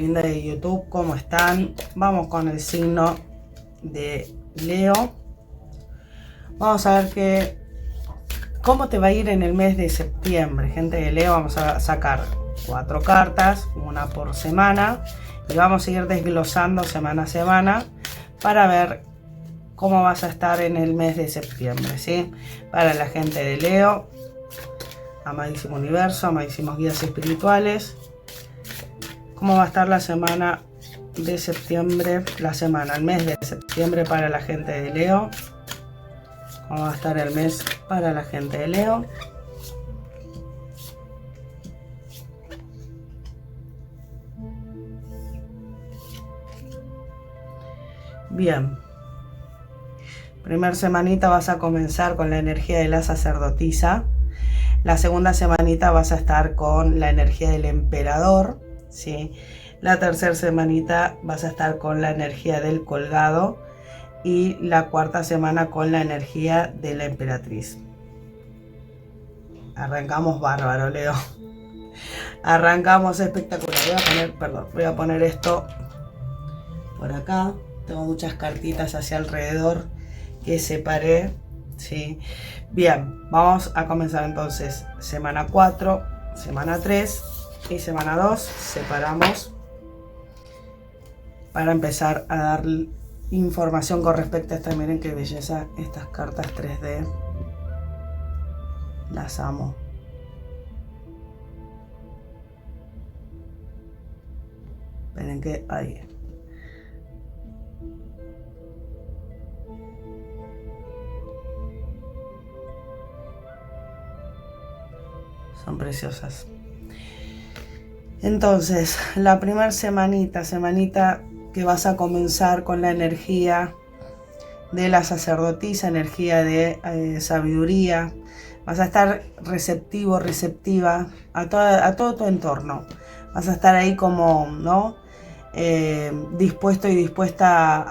linda de YouTube, ¿cómo están? Vamos con el signo de Leo. Vamos a ver cómo te va a ir en el mes de septiembre. Gente de Leo, vamos a sacar 4 cartas, una por semana, y vamos a ir desglosando semana a semana para ver cómo vas a estar en el mes de septiembre, ¿sí? Para la gente de Leo, amadísimo universo, amadísimos guías espirituales, cómo va a estar la semana de septiembre, el mes de septiembre para la gente de Leo. ¿Cómo va a estar el mes para la gente de Leo? Bien. Primer semanita vas a comenzar con la energía de la sacerdotisa. La segunda semanita vas a estar con la energía del emperador, ¿sí? La tercera semanita vas a estar con la energía del colgado. Y la cuarta semana con la energía de la emperatriz. Arrancamos bárbaro, Leo. Arrancamos espectacular. Voy a poner esto por acá. Tengo muchas cartitas hacia alrededor que separé, ¿sí? Bien, vamos a comenzar entonces. Semana 4, semana 3 y semana 2. Separamos para empezar a dar información con respecto a esta. Miren qué belleza estas cartas 3D. Las amo. Esperen que ahí. Son preciosas. Entonces, la primera semanita que vas a comenzar con la energía de la sacerdotisa, energía de sabiduría. Vas a estar receptivo, receptiva a todo tu entorno. Vas a estar ahí como, ¿no? Dispuesto y dispuesta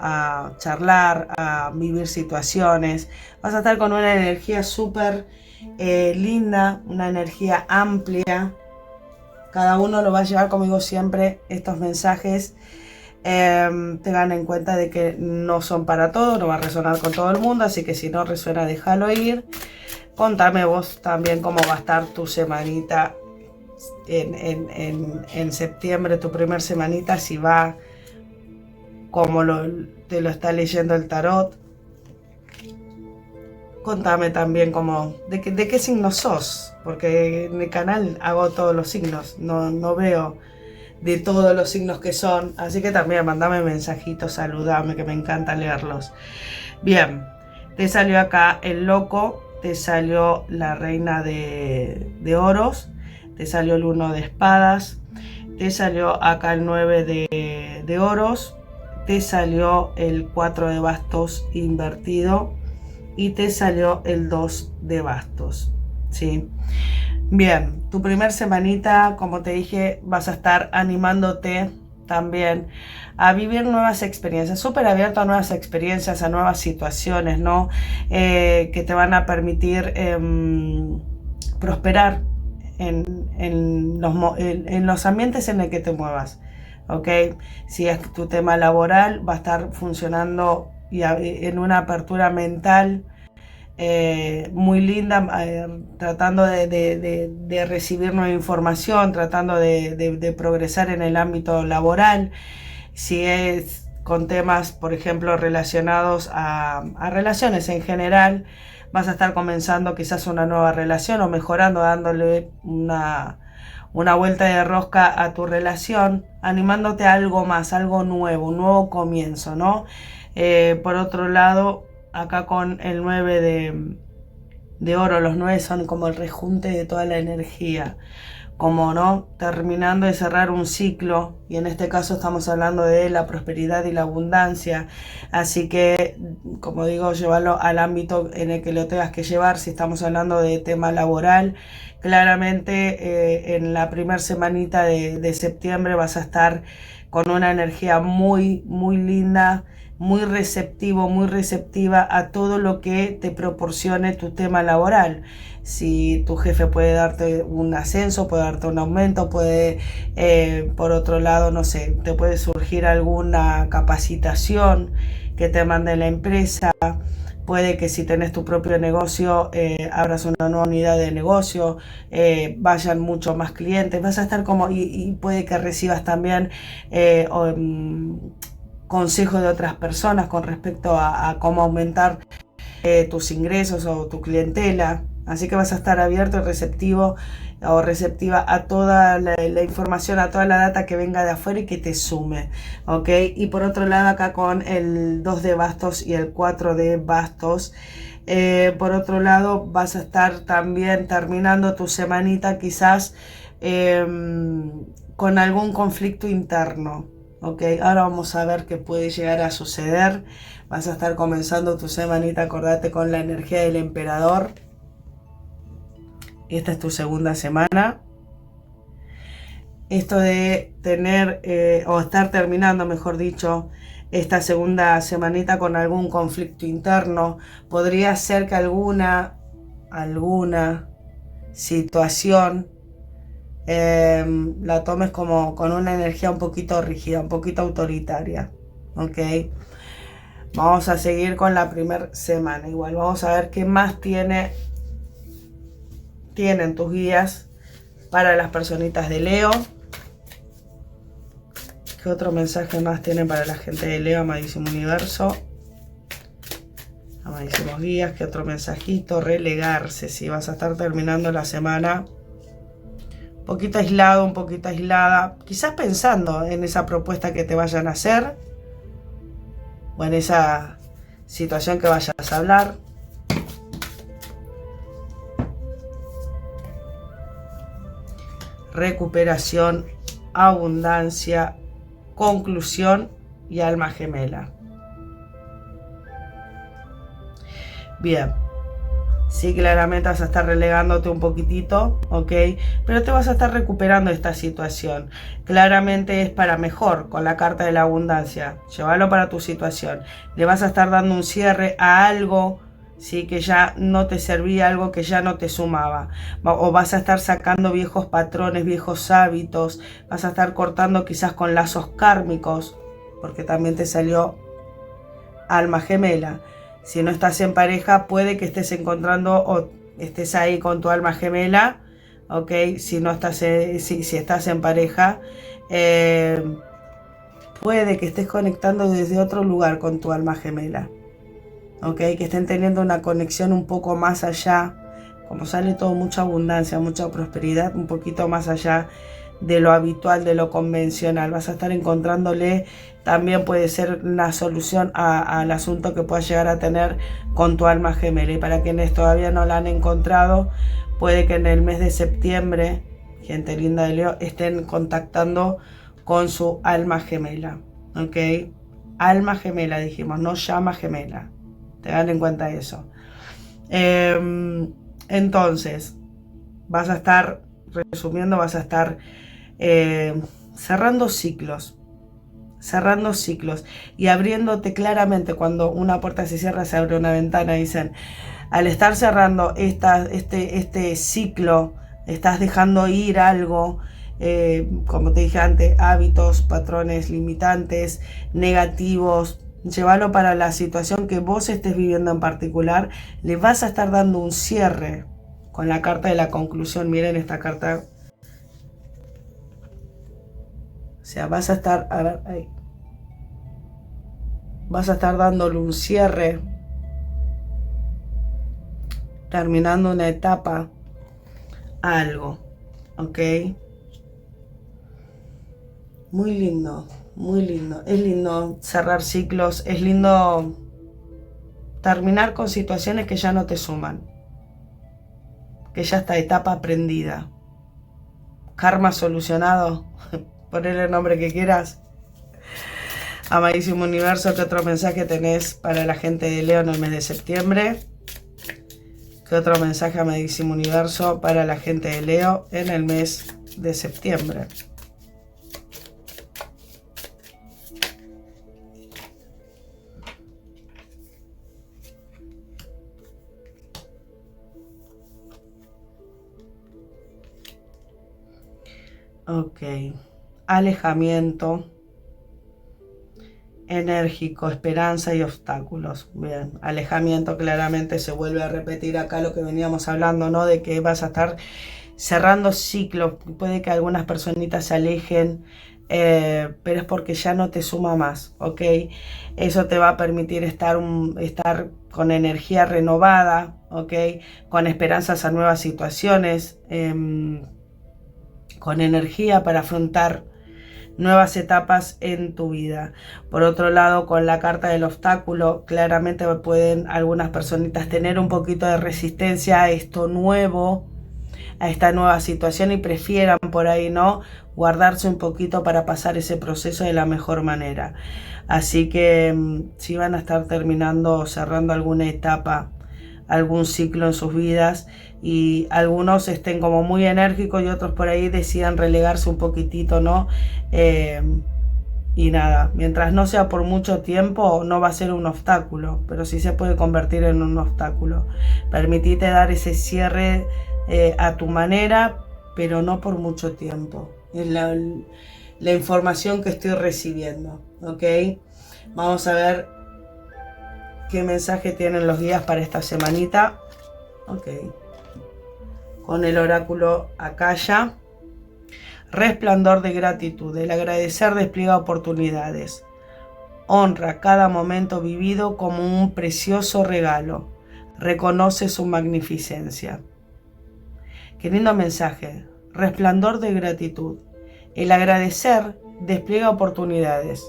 a charlar, a vivir situaciones. Vas a estar con una energía súper linda, una energía amplia. Cada uno lo va a llevar, como digo siempre, estos mensajes. Tengan en cuenta de que no son para todo, no va a resonar con todo el mundo, así que si no resuena, déjalo ir. Contame vos también cómo va a estar tu semanita en septiembre, tu primer semanita, si va como te lo está leyendo el tarot. Contame también de qué signo sos, porque en el canal hago todos los signos, no veo de todos los signos que son, así que también mandame mensajitos, saludame, que me encanta leerlos. Bien, te salió acá el loco, te salió la reina de oros, te salió el 1 de espadas, te salió acá el 9 de oros, te salió el 4 de bastos invertido y te salió el 2 de bastos, ¿sí? Bien, tu primer semanita, como te dije, vas a estar animándote también a vivir nuevas experiencias, súper abierto a nuevas experiencias, a nuevas situaciones, ¿no? Que te van a permitir prosperar en los ambientes en el que te muevas, ¿ok? Si es tu tema laboral, va a estar funcionando y en una apertura mental muy linda, tratando de recibir nueva información, tratando de progresar en el ámbito laboral. Si es con temas, por ejemplo, relacionados a relaciones en general, vas a estar comenzando quizás una nueva relación o mejorando, dándole una vuelta de rosca a tu relación, animándote a algo más, algo nuevo, un nuevo comienzo, ¿no? Por otro lado, acá con el 9 de oro, los 9 son como el rejunte de toda la energía, como, ¿no? Terminando de cerrar un ciclo, y en este caso estamos hablando de la prosperidad y la abundancia, así que, como digo, llevarlo al ámbito en el que lo tengas que llevar. Si estamos hablando de tema laboral, claramente en la primera semanita de septiembre vas a estar con una energía muy, muy linda, muy receptivo, muy receptiva a todo lo que te proporcione tu tema laboral. Si tu jefe puede darte un ascenso, puede darte un aumento, puede, por otro lado, no sé, te puede surgir alguna capacitación que te mande la empresa. Puede que si tenés tu propio negocio, abras una nueva unidad de negocio, vayan mucho más clientes, vas a estar como, y puede que recibas también consejos de otras personas con respecto a cómo aumentar tus ingresos o tu clientela. Así que vas a estar abierto y receptivo o receptiva a toda la información, a toda la data que venga de afuera y que te sume, ¿ok? Y por otro lado, acá con el 2 de bastos y el 4 de bastos, por otro lado, vas a estar también terminando tu semanita quizás con algún conflicto interno, ¿ok? Ahora vamos a ver qué puede llegar a suceder. Vas a estar comenzando tu semanita, acordate, con la energía del emperador. Esta es tu segunda semana. Esto de tener, o estar terminando, mejor dicho, esta segunda semanita con algún conflicto interno. Podría ser que alguna situación la tomes como con una energía un poquito rígida, un poquito autoritaria. ¿Ok? Vamos a seguir con la primera semana. Igual vamos a ver qué más tienen tus guías para las personitas de Leo. ¿Qué otro mensaje más tienen para la gente de Leo, amadísimo universo? Amadísimos guías, ¿qué otro mensajito? Relegarse, si vas a estar terminando la semana un poquito aislado, un poquito aislada, quizás pensando en esa propuesta que te vayan a hacer o en esa situación que vayas a hablar. Recuperación, abundancia, conclusión y alma gemela. Bien, sí, claramente vas a estar relegándote un poquitito, ¿ok? Pero te vas a estar recuperando de esta situación. Claramente es para mejor con la carta de la abundancia. Llévalo para tu situación. Le vas a estar dando un cierre a algo, ¿sí? Que ya no te servía, algo que ya no te sumaba. O vas a estar sacando viejos patrones, viejos hábitos. Vas a estar cortando quizás con lazos kármicos, porque también te salió alma gemela. Si no estás en pareja, puede que estés encontrando o estés ahí con tu alma gemela, ¿ok? Si no estás, si estás en pareja, puede que estés conectando desde otro lugar con tu alma gemela, ¿ok? Que estén teniendo una conexión un poco más allá, como sale todo, mucha abundancia, mucha prosperidad, un poquito más allá de lo habitual, de lo convencional. Vas a estar encontrándole, también puede ser una solución al asunto que puedas llegar a tener con tu alma gemela. Y para quienes todavía no la han encontrado, puede que en el mes de septiembre, gente linda de Leo, estén contactando con su alma gemela, ¿ok? Alma gemela dijimos, no llama gemela. Tengan en cuenta eso. Entonces, vas a estar, resumiendo, vas a estar cerrando ciclos y abriéndote claramente. Cuando una puerta se cierra, se abre una ventana. Dicen, al estar cerrando este ciclo, estás dejando ir algo, como te dije antes, hábitos, patrones limitantes, negativos. Llévalo para la situación que vos estés viviendo en particular. Le vas a estar dando un cierre con la carta de la conclusión. Miren esta carta. O sea, vas a estar, a ver, ahí. Vas a estar dándole un cierre, terminando una etapa a algo, ¿ok? Muy lindo, muy lindo. Es lindo cerrar ciclos, es lindo terminar con situaciones que ya no te suman, que ya está etapa aprendida, karma solucionado. Ponerle el nombre que quieras. Amadísimo universo, ¿qué otro mensaje tenés para la gente de Leo en el mes de septiembre? ¿Qué otro mensaje, amadísimo universo, para la gente de Leo en el mes de septiembre? Ok, alejamiento enérgico, esperanza y obstáculos. Bien, alejamiento claramente se vuelve a repetir acá lo que veníamos hablando, ¿no? De que vas a estar cerrando ciclos. Puede que algunas personitas se alejen, pero es porque ya no te suma más, ¿ok? Eso te va a permitir estar con energía renovada, ¿ok? Con esperanzas a nuevas situaciones, con energía para afrontar nuevas etapas en tu vida. Por otro lado, con la carta del obstáculo, claramente pueden algunas personitas tener un poquito de resistencia a esto nuevo, a esta nueva situación, y prefieran por ahí, ¿no?, guardarse un poquito para pasar ese proceso de la mejor manera. Así que si van a estar terminando o cerrando alguna etapa, algún ciclo en sus vidas, y algunos estén como muy enérgicos y otros por ahí decidan relegarse un poquitito, ¿no? Y nada, mientras no sea por mucho tiempo, no va a ser un obstáculo, pero sí se puede convertir en un obstáculo. Permitite dar ese cierre a tu manera, pero no por mucho tiempo. Es la información que estoy recibiendo, ¿ok? Vamos a ver qué mensaje tienen los guías para esta semanita. Ok. Con el oráculo Akasha. Resplandor de gratitud. El agradecer despliega oportunidades. Honra cada momento vivido como un precioso regalo. Reconoce su magnificencia. Qué lindo mensaje. Resplandor de gratitud. El agradecer despliega oportunidades.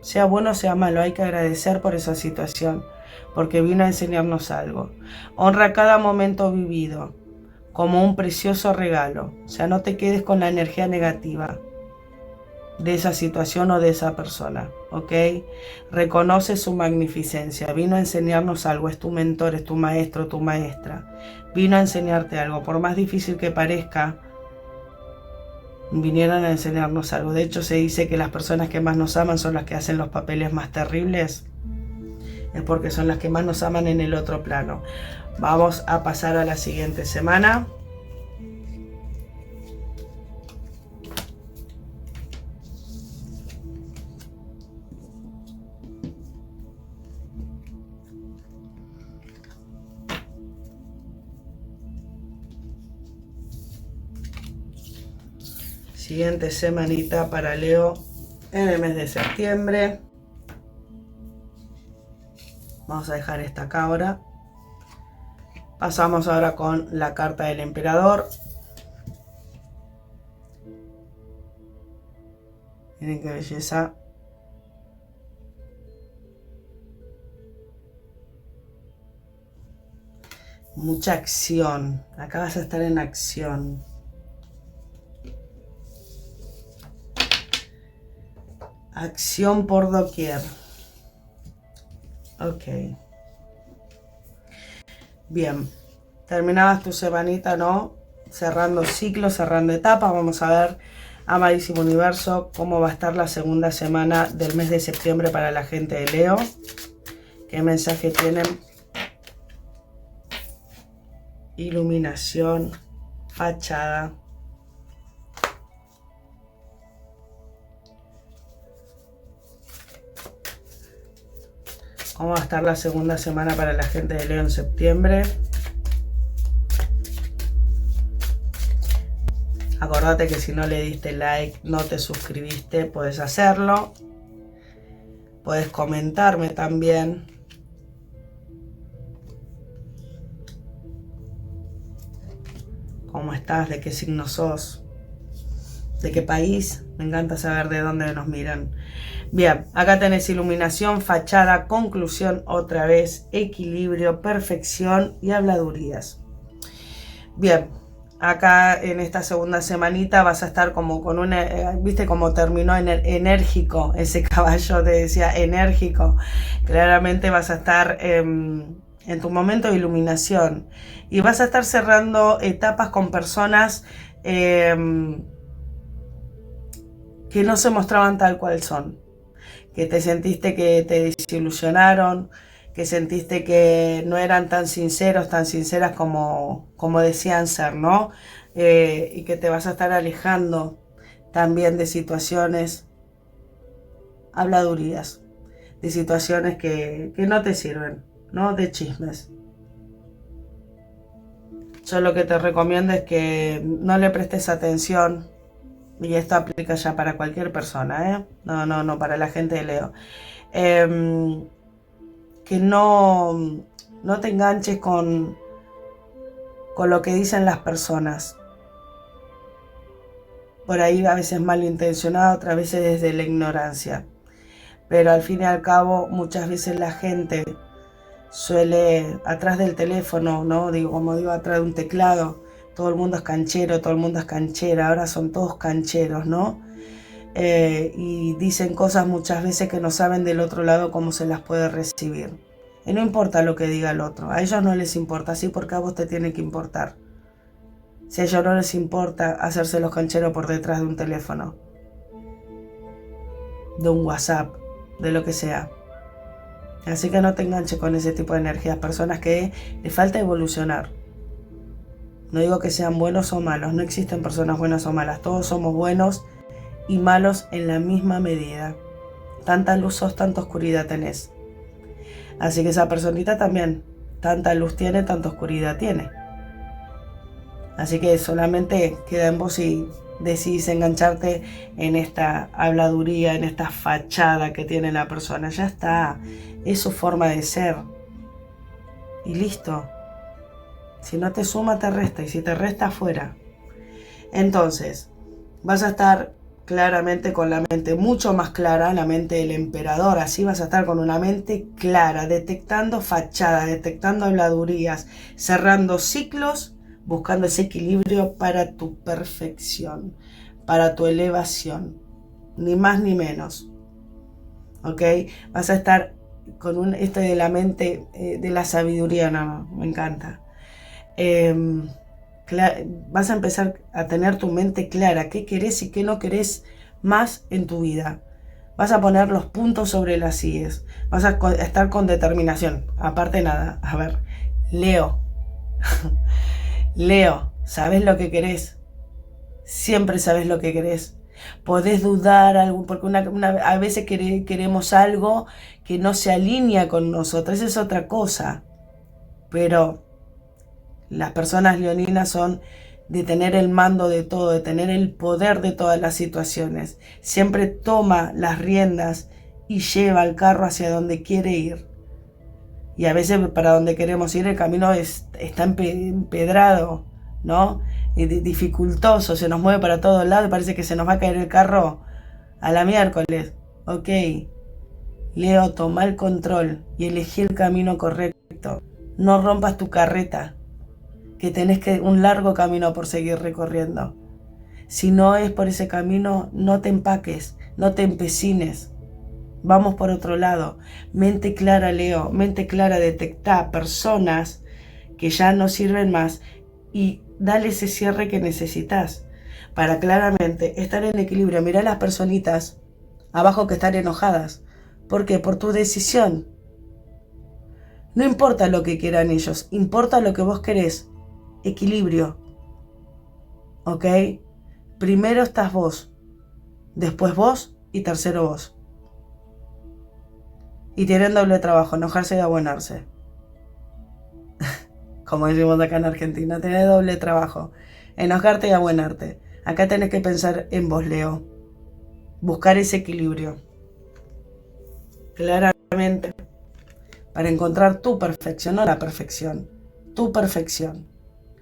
Sea bueno o sea malo, hay que agradecer por esa situación, porque vino a enseñarnos algo. Honra cada momento vivido como un precioso regalo. O sea, no te quedes con la energía negativa de esa situación o de esa persona, ¿ok? Reconoce su magnificencia. Vino a enseñarnos algo. Es tu mentor, es tu maestro, tu maestra. Vino a enseñarte algo. Por más difícil que parezca, vinieron a enseñarnos algo. De hecho, se dice que las personas que más nos aman son las que hacen los papeles más terribles. Es porque son las que más nos aman en el otro plano. Vamos a pasar a la siguiente semana. Siguiente semanita para Leo en el mes de septiembre. Vamos a dejar esta acá ahora. Pasamos ahora con la carta del emperador. Miren qué belleza. Mucha acción. Acá vas a estar en acción. Acción por doquier. Ok. Bien. Terminabas tu semanita, ¿no? Cerrando ciclos, cerrando etapas. Vamos a ver, amadísimo universo, cómo va a estar la segunda semana del mes de septiembre para la gente de Leo. ¿Qué mensaje tienen? Iluminación, fachada. ¿Cómo va a estar la segunda semana para la gente de Leo en septiembre? Acordate que si no le diste like, no te suscribiste, puedes hacerlo. Puedes comentarme también. ¿Cómo estás? ¿De qué signo sos? ¿De qué país? Me encanta saber de dónde nos miran. Bien, acá tenés iluminación, fachada, conclusión otra vez, equilibrio, perfección y habladurías. Bien, acá en esta segunda semanita vas a estar como con una, viste cómo terminó enérgico ese caballo, te decía enérgico. Claramente vas a estar en tu momento de iluminación y vas a estar cerrando etapas con personas que no se mostraban tal cual son. que te sentiste que te desilusionaron, que sentiste que no eran tan sinceros, tan sinceras como decían ser, ¿no? Y que te vas a estar alejando también de situaciones, habladurías, de situaciones que no te sirven, ¿no? De chismes. Yo lo que te recomiendo es que no le prestes atención, y esto aplica ya para cualquier persona, ¿eh? No, para la gente de Leo. Que no te enganches con lo que dicen las personas. Por ahí a veces malintencionado, otras veces desde la ignorancia. Pero al fin y al cabo, muchas veces la gente suele, atrás del teléfono, ¿no? Como digo, atrás de un teclado, todo el mundo es canchero, todo el mundo es canchera, ahora son todos cancheros, ¿no? Y dicen cosas muchas veces que no saben del otro lado cómo se las puede recibir. Y no importa lo que diga el otro, a ellos no les importa, sí, porque a vos te tiene que importar. Si a ellos no les importa hacerse los cancheros por detrás de un teléfono, de un WhatsApp, de lo que sea. Así que no te enganches con ese tipo de energías, personas que les falta evolucionar. No digo que sean buenos o malos, no existen personas buenas o malas, todos somos buenos y malos en la misma medida. Tanta luz sos, tanta oscuridad tenés. Así que esa personita también, tanta luz tiene, tanta oscuridad tiene. Así que solamente queda en vos si decidís engancharte en esta habladuría, en esta fachada que tiene la persona. Ya está, es su forma de ser. Y listo. Si no te suma, te resta. Y si te resta, fuera. Entonces, vas a estar claramente con la mente mucho más clara, la mente del emperador. Así vas a estar con una mente clara, detectando fachadas, detectando habladurías, cerrando ciclos, buscando ese equilibrio para tu perfección, para tu elevación, ni más ni menos. ¿Ok? Vas a estar con esto de la mente, de la sabiduría, no, me encanta. Vas a empezar a tener tu mente clara, qué querés y qué no querés más en tu vida. Vas a poner los puntos sobre las íes, vas a estar con determinación. Aparte nada, a ver, Leo, Leo, ¿sabes lo que querés? Siempre sabes lo que querés. Podés dudar algo, porque a veces queremos algo que no se alinea con nosotros, esa es otra cosa. Pero las personas leoninas son de tener el mando de todo, de tener el poder de todas las situaciones. Siempre toma las riendas y lleva el carro hacia donde quiere ir. Y a veces para donde queremos ir el camino está empedrado, ¿no? Y dificultoso, se nos mueve para todos lados y parece que se nos va a caer el carro a la miércoles. Ok, Leo, toma el control y elegí el camino correcto. No rompas tu carreta, que tenés un largo camino por seguir recorriendo. Si no es por ese camino, no te empaques, no te empecines. Vamos por otro lado. Mente clara, Leo, mente clara, detectá personas que ya no sirven más y dale ese cierre que necesitas para claramente estar en equilibrio. Mirá las personitas abajo que están enojadas. ¿Por qué? Por tu decisión. No importa lo que quieran ellos, importa lo que vos querés. Equilibrio. ¿Ok? Primero estás vos, después vos y tercero vos. Y tienen doble trabajo, enojarse y abonarse. Como decimos acá en Argentina, tenés doble trabajo. Enojarte y abonarte. Acá tenés que pensar en vos, Leo. Buscar ese equilibrio. Claramente. Para encontrar tu perfección, no la perfección. Tu perfección.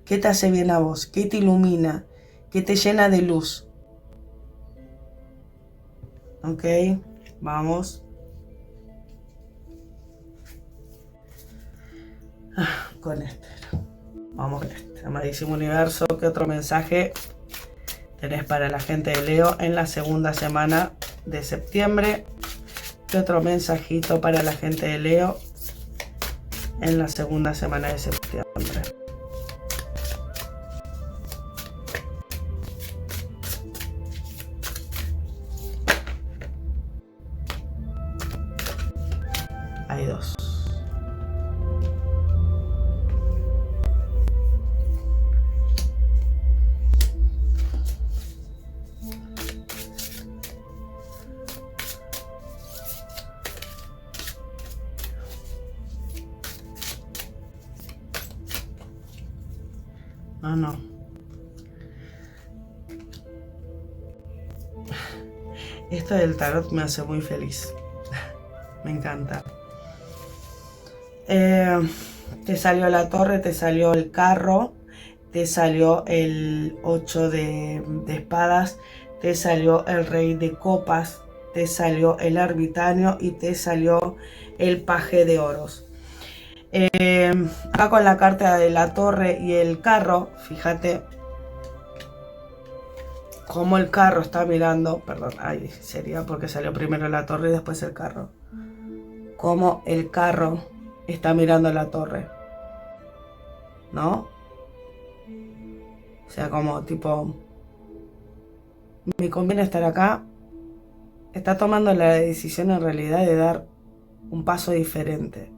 ¿Qué te hace bien a vos? ¿Qué te ilumina? ¿Qué te llena de luz? Ok, vamos. Con este. Vamos con este. Amadísimo universo, ¿qué otro mensaje tenés para la gente de Leo en la segunda semana de septiembre? ¿Qué otro mensajito para la gente de Leo en la segunda semana de septiembre? Hay 2. No. Esto del tarot me hace muy feliz. Me encanta. Te salió la torre, te salió el carro, te salió el 8 de espadas, te salió el rey de copas, te salió el ermitaño y te salió el paje de oros. Acá con la carta de la torre y el carro, fíjate cómo el carro está mirando, perdón, ahí sería porque salió primero la torre y después el carro. Cómo el carro está mirando la torre, ¿no? O sea, como tipo, me conviene estar acá. Está tomando la decisión en realidad de dar un paso diferente.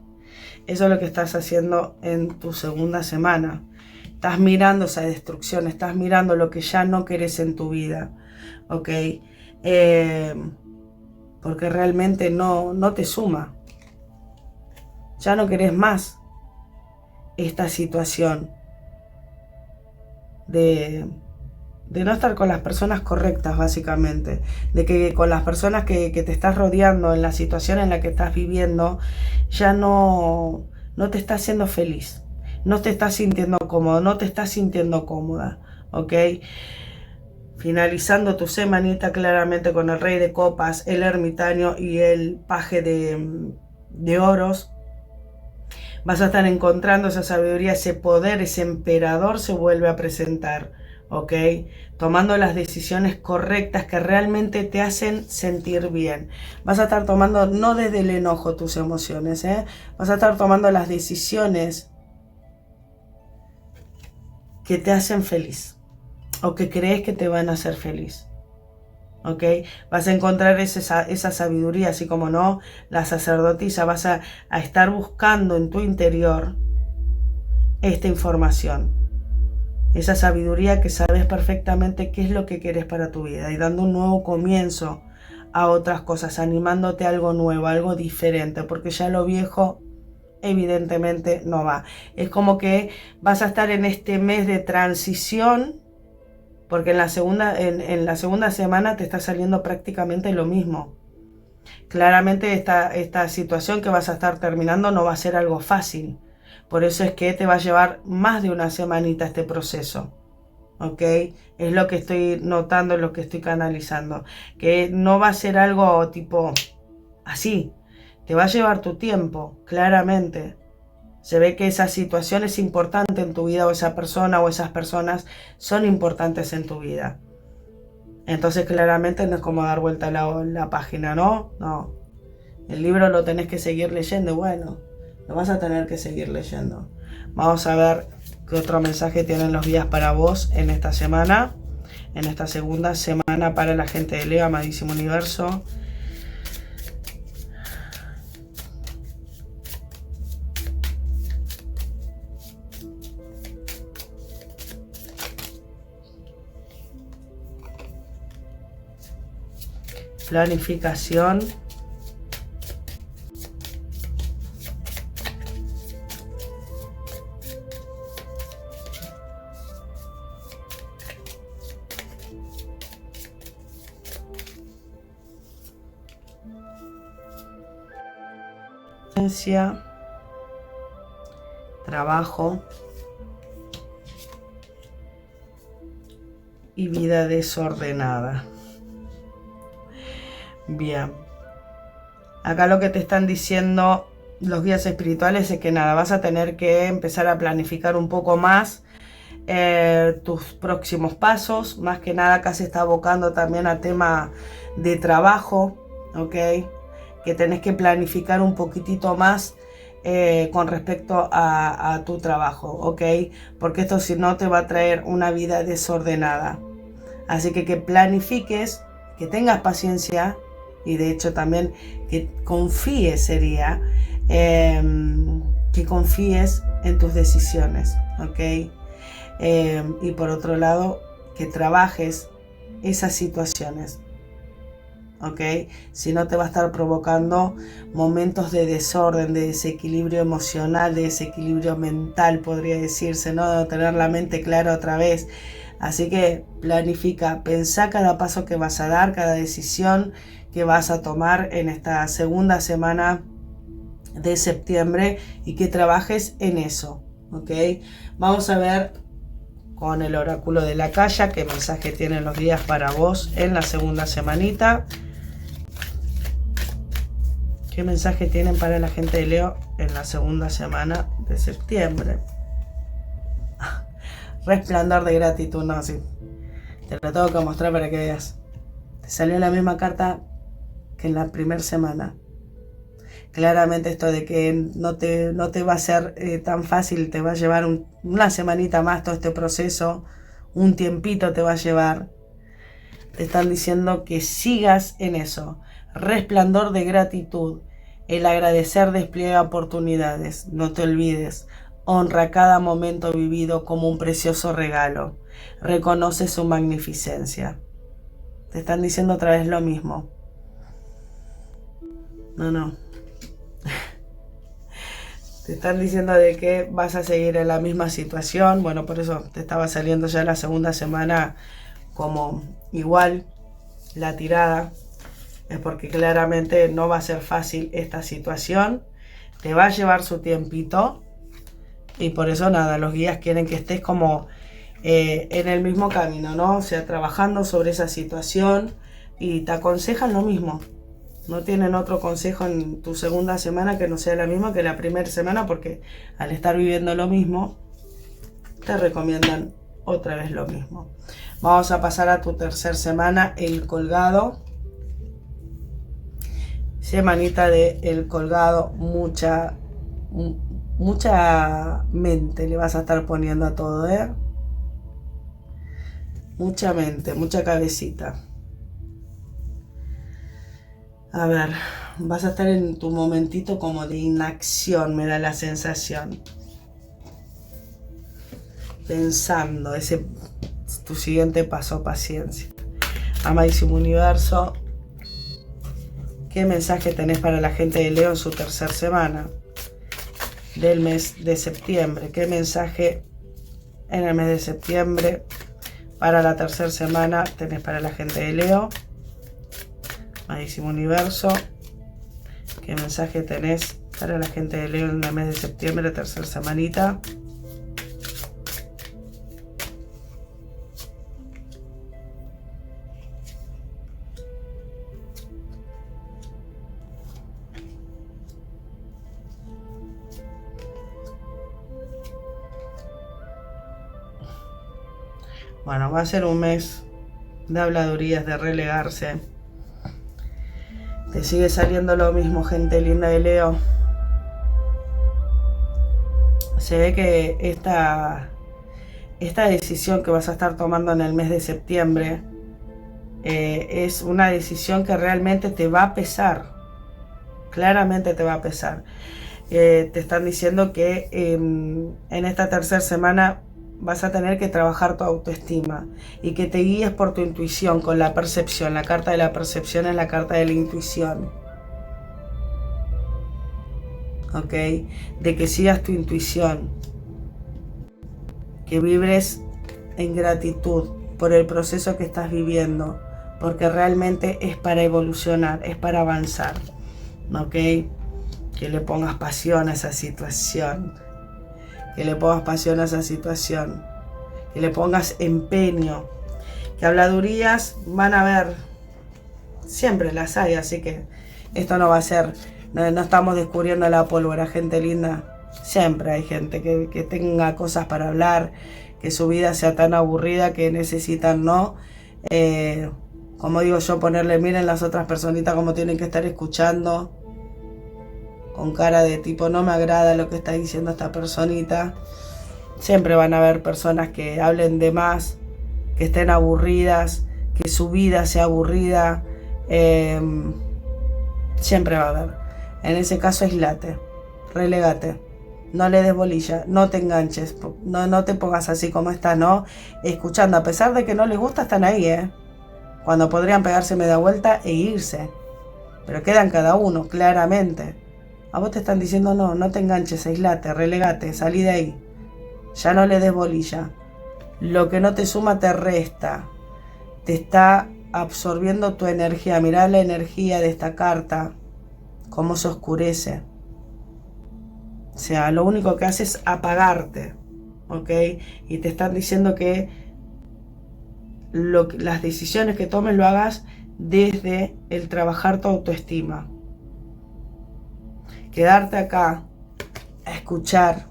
Eso es lo que estás haciendo en tu segunda semana. Estás mirando esa destrucción, estás mirando lo que ya no querés en tu vida, ¿ok? Porque realmente no te suma. Ya no querés más esta situación de no estar con las personas correctas, básicamente. De que con las personas que te estás rodeando, en la situación en la que estás viviendo, ya no te estás haciendo feliz. No te estás sintiendo cómodo, no te estás sintiendo cómoda, ¿ok? Finalizando tu semanita claramente con el rey de copas, el ermitaño y el paje de oros. Vas a estar encontrando esa sabiduría, ese poder, ese emperador se vuelve a presentar, ¿ok? Tomando las decisiones correctas que realmente te hacen sentir bien. Vas a estar tomando, no desde el enojo, tus emociones, vas a estar tomando las decisiones que te hacen feliz o que crees que te van a hacer feliz. ¿Ok? Vas a encontrar esa sabiduría, así como no, la sacerdotisa, vas a estar buscando en tu interior esta información, esa sabiduría que sabes perfectamente qué es lo que quieres para tu vida y dando un nuevo comienzo a otras cosas, animándote a algo nuevo, algo diferente, porque ya lo viejo evidentemente no va. Es como que vas a estar en este mes de transición, porque en la segunda semana te está saliendo prácticamente lo mismo. Claramente esta situación que vas a estar terminando no va a ser algo fácil. Por eso es que te va a llevar más de una semanita este proceso. ¿Ok? Es lo que estoy notando, lo que estoy canalizando. Que no va a ser algo tipo así. Te va a llevar tu tiempo, claramente. Se ve que esa situación es importante en tu vida, o esa persona o esas personas son importantes en tu vida. Entonces claramente no es como dar vuelta a la página, ¿no? No. El libro lo tenés que seguir leyendo, bueno, lo vas a tener que seguir leyendo. Vamos a ver qué otro mensaje tienen los días para vos en esta semana, en esta segunda semana para la gente de Leo, amadísimo universo. Planificación. Trabajo y vida desordenada. Bien, acá lo que te están diciendo los guías espirituales es que nada, vas a tener que empezar a planificar un poco más tus próximos pasos. Más que nada acá se está abocando también al tema de trabajo, ¿ok? Que tenés que planificar un poquitito más con respecto a tu trabajo, ¿ok? Porque esto si no te va a traer una vida desordenada. Así que planifiques, que tengas paciencia y de hecho también que confíes sería que confíes en tus decisiones, ¿ok? Y por otro lado, que trabajes esas situaciones, ¿ok? Si no te va a estar provocando momentos de desorden, de desequilibrio emocional, de desequilibrio mental, podría decirse, ¿no? De tener la mente clara otra vez. Así que planifica, pensá cada paso que vas a dar, cada decisión que vas a tomar en esta segunda semana de septiembre y que trabajes en eso, ¿ok? Vamos a ver con el oráculo de la calle qué mensaje tienen los días para vos en la segunda semanita. ¿Qué mensaje tienen para la gente de Leo en la segunda semana de septiembre? Resplandor de gratitud, no, sí. Te lo tengo que mostrar para que veas. Te salió la misma carta que en la primera semana. Claramente esto de que no te va a ser tan fácil, te va a llevar una semanita más todo este proceso, un tiempito te va a llevar. Te están diciendo que sigas en eso. Resplandor de gratitud. El agradecer despliega oportunidades. No te olvides. Honra cada momento vivido como un precioso regalo. Reconoce su magnificencia. Te están diciendo otra vez lo mismo. No. Te están diciendo de que vas a seguir en la misma situación. Bueno, por eso te estaba saliendo ya la segunda semana como igual la tirada. Es porque claramente no va a ser fácil esta situación. Te va a llevar su tiempito. Y por eso nada, los guías quieren que estés como en el mismo camino, ¿no? O sea, trabajando sobre esa situación. Y te aconsejan lo mismo. No tienen otro consejo en tu segunda semana que no sea la misma que la primera semana, porque al estar viviendo lo mismo, te recomiendan otra vez lo mismo. Vamos a pasar a tu tercera semana, el colgado. Semanita de el colgado, mucha mente le vas a estar poniendo a todo, ¿eh? Mucha mente, mucha cabecita. A ver, vas a estar en tu momentito como de inacción, me da la sensación. Pensando, ese es tu siguiente paso, paciencia. Amadísimo universo, ¿qué mensaje tenés para la gente de Leo en su tercera semana del mes de septiembre? ¿Qué mensaje en el mes de septiembre para la tercera semana tenés para la gente de Leo? Amadísimo universo, ¿qué mensaje tenés para la gente de Leo en el mes de septiembre, tercera semanita? Bueno, va a ser un mes de habladurías, de relegarse. Te sigue saliendo lo mismo, gente linda de Leo. Se ve que esta decisión que vas a estar tomando en el mes de septiembre es una decisión que realmente te va a pesar. Claramente te va a pesar. Te están diciendo que en esta tercera semana vas a tener que trabajar tu autoestima y que te guíes por tu intuición, con la percepción. La carta de la percepción es la carta de la intuición. ¿Ok? De que sigas tu intuición. Que vibres en gratitud por el proceso que estás viviendo. Porque realmente es para evolucionar, es para avanzar. ¿Ok? Que le pongas pasión a esa situación. Que le pongas pasión a esa situación, que le pongas empeño, que habladurías van a haber, siempre las hay, así que esto no va a ser, no estamos descubriendo la pólvora, gente linda. Siempre hay gente que tenga cosas para hablar, que su vida sea tan aburrida que necesitan, ¿no? Como digo yo, ponerle, miren las otras personitas como tienen que estar escuchando, con cara de tipo, no me agrada lo que está diciendo esta personita. Siempre van a haber personas que hablen de más, que estén aburridas, que su vida sea aburrida. Siempre va a haber. En ese caso, aislate. Relégate. No le des bolilla, no te enganches, no te pongas así como estás, ¿no? Escuchando, a pesar de que no les gusta, están ahí, cuando podrían pegarse media vuelta e irse. Pero quedan cada uno, claramente. A vos te están diciendo no te enganches, aislate, relegate, salí de ahí. Ya no le des bolilla. Lo que no te suma te resta. Te está absorbiendo tu energía. Mirá la energía de esta carta, cómo se oscurece. O sea, lo único que hace es apagarte, ¿ok? Y te están diciendo que las decisiones que tomes lo hagas desde el trabajar tu autoestima. Quedarte acá a escuchar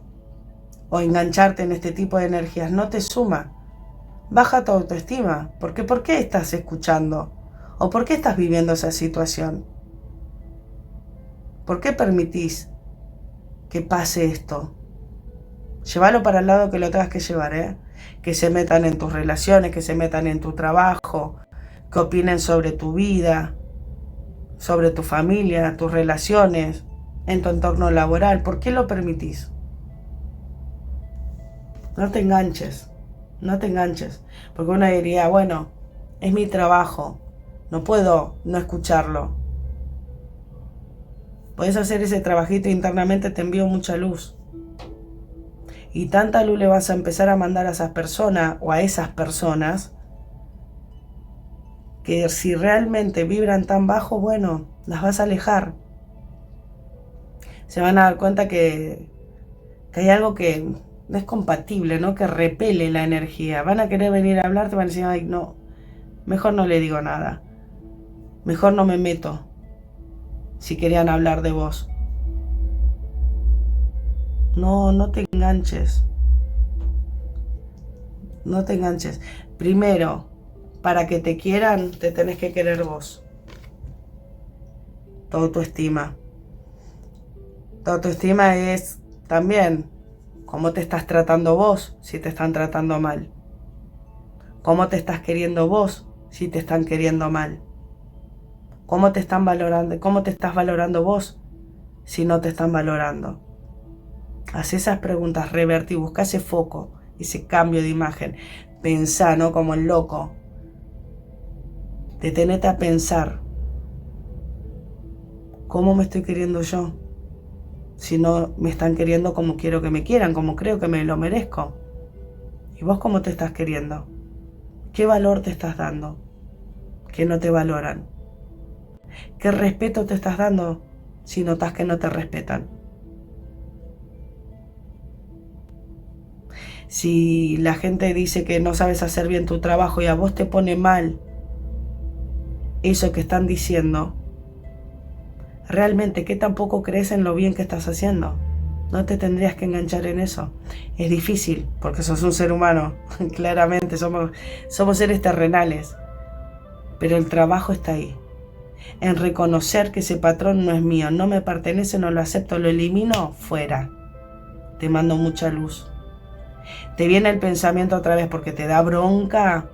o engancharte en este tipo de energías no te suma. Baja tu autoestima. Porque ¿por qué estás escuchando? ¿O por qué estás viviendo esa situación? ¿Por qué permitís que pase esto? Llévalo para el lado que lo tengas que llevar, que se metan en tus relaciones, que se metan en tu trabajo, que opinen sobre tu vida, sobre tu familia, tus relaciones, en tu entorno laboral. ¿Por qué lo permitís? No te enganches, no te enganches, porque uno diría, bueno, es mi trabajo, no puedo no escucharlo. Podés hacer ese trabajito internamente, te envío mucha luz. Y tanta luz le vas a empezar a mandar a esas personas o a esas personas que si realmente vibran tan bajo, bueno, las vas a alejar. Se van a dar cuenta que hay algo que no es compatible, ¿no? Que repele la energía. Van a querer venir a hablarte, van a decir, ay, no, mejor no le digo nada. Mejor no me meto si querían hablar de vos. No te enganches. No te enganches. Primero, para que te quieran, te tenés que querer vos. Tu autoestima. Tu autoestima es también cómo te estás tratando vos si te están tratando mal. Cómo te estás queriendo vos si te están queriendo mal. Cómo te están valorando, cómo te estás valorando vos si no te están valorando. Haz esas preguntas, revertí, busca ese foco, ese cambio de imagen. Pensá, ¿no? Como el loco. Detenete a pensar. ¿Cómo me estoy queriendo yo? Si no me están queriendo como quiero que me quieran, como creo que me lo merezco. ¿Y vos cómo te estás queriendo? ¿Qué valor te estás dando que no te valoran? ¿Qué respeto te estás dando si notas que no te respetan? Si la gente dice que no sabes hacer bien tu trabajo y a vos te pone mal eso que están diciendo, realmente, ¿qué tampoco crees en lo bien que estás haciendo? No te tendrías que enganchar en eso. Es difícil, porque sos un ser humano, claramente, somos seres terrenales. Pero el trabajo está ahí. En reconocer que ese patrón no es mío, no me pertenece, no lo acepto, lo elimino, fuera. Te mando mucha luz. Te viene el pensamiento otra vez porque te da bronca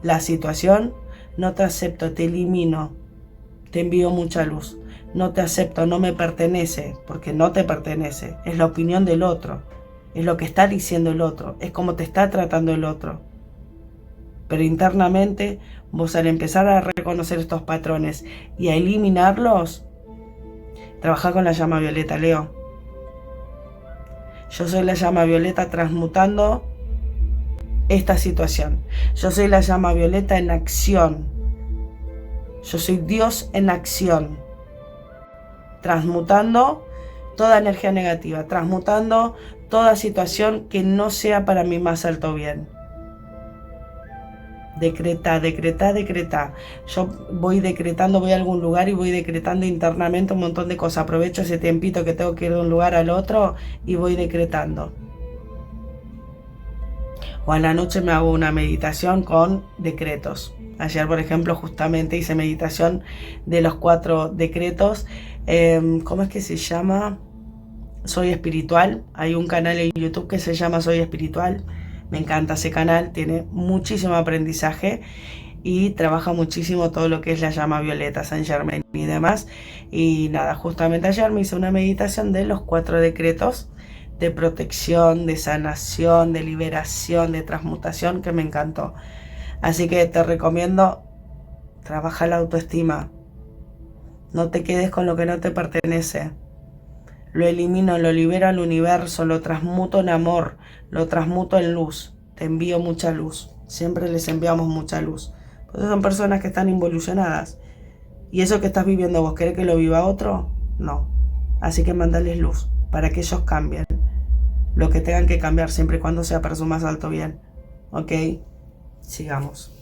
la situación, no te acepto, te elimino, te envío mucha luz. No te acepto, no me pertenece, porque no te pertenece. Es la opinión del otro, es lo que está diciendo el otro, es como te está tratando el otro. Pero internamente, vos al empezar a reconocer estos patrones y a eliminarlos, trabajá con la llama violeta, Leo. Yo soy la llama violeta transmutando esta situación. Yo soy la llama violeta en acción. Yo soy Dios en acción. Transmutando toda energía negativa, transmutando toda situación que no sea para mi más alto bien. Decreta, decreta, decreta. Yo voy decretando, voy a algún lugar y voy decretando internamente un montón de cosas. Aprovecho ese tiempito que tengo que ir de un lugar al otro y voy decretando. O a la noche me hago una meditación con decretos. Ayer, por ejemplo, justamente hice meditación de los 4 decretos. ¿Cómo es que se llama? Soy Espiritual. Hay un canal en YouTube que se llama Soy Espiritual. Me encanta ese canal, tiene muchísimo aprendizaje. y trabaja muchísimo todo lo que es la llama violeta, Saint Germain y demás. Y nada, justamente ayer me hice una meditación de los 4 decretos de protección, de sanación, de liberación, de transmutación, que me encantó. Así que te recomiendo, trabaja la autoestima, no te quedes con lo que no te pertenece. Lo elimino, lo libero al universo, lo transmuto en amor, lo transmuto en luz. Te envío mucha luz. Siempre les enviamos mucha luz. Porque son personas que están involucionadas. Y eso que estás viviendo vos, ¿querés que lo viva otro? No. Así que mandales luz para que ellos cambien. Lo que tengan que cambiar siempre y cuando sea para su más alto bien. ¿Ok? Sigamos.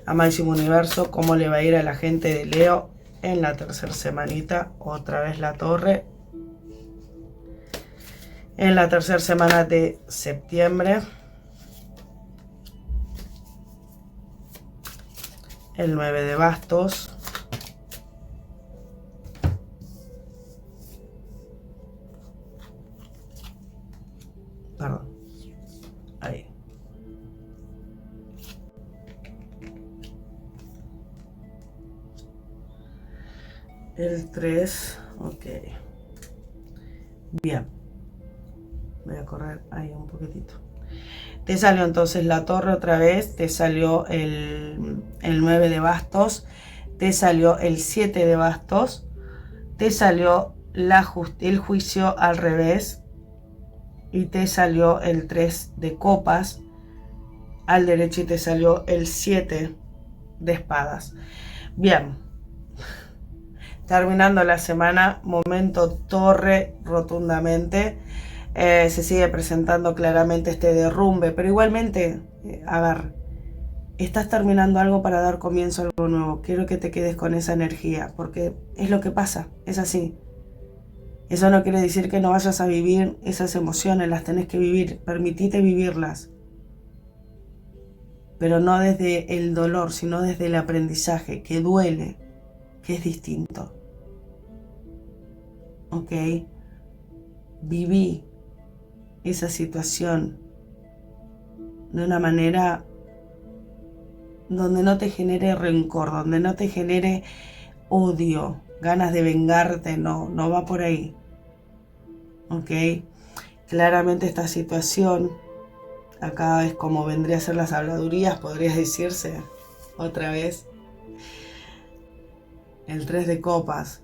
Amadísimo universo, ¿cómo le va a ir a la gente de Leo en la tercera semanita? Otra vez la torre. En la tercera semana de septiembre. El 9 de bastos. Perdón. Ahí. El 3. Ok. Bien. Voy a correr ahí un poquitito. Te salió entonces la torre otra vez. Te salió el 9 de bastos. Te salió el 7 de bastos. Te salió el juicio al revés. Y te salió el 3 de copas al derecho y te salió el 7 de espadas. Bien, terminando la semana, momento torre rotundamente. Se sigue presentando claramente este derrumbe, pero igualmente, a ver, estás terminando algo para dar comienzo a algo nuevo. Quiero que te quedes con esa energía, porque es lo que pasa, es así. Eso no quiere decir que no vayas a vivir esas emociones, las tenés que vivir, permitite vivirlas. Pero no desde el dolor, sino desde el aprendizaje, que duele, que es distinto. ¿Ok? Viví esa situación de una manera donde no te genere rencor, donde no te genere odio, ganas de vengarte, no va por ahí. ¿Ok? Claramente esta situación, acá es como vendría a ser las habladurías, podría decirse otra vez. El 3 de copas.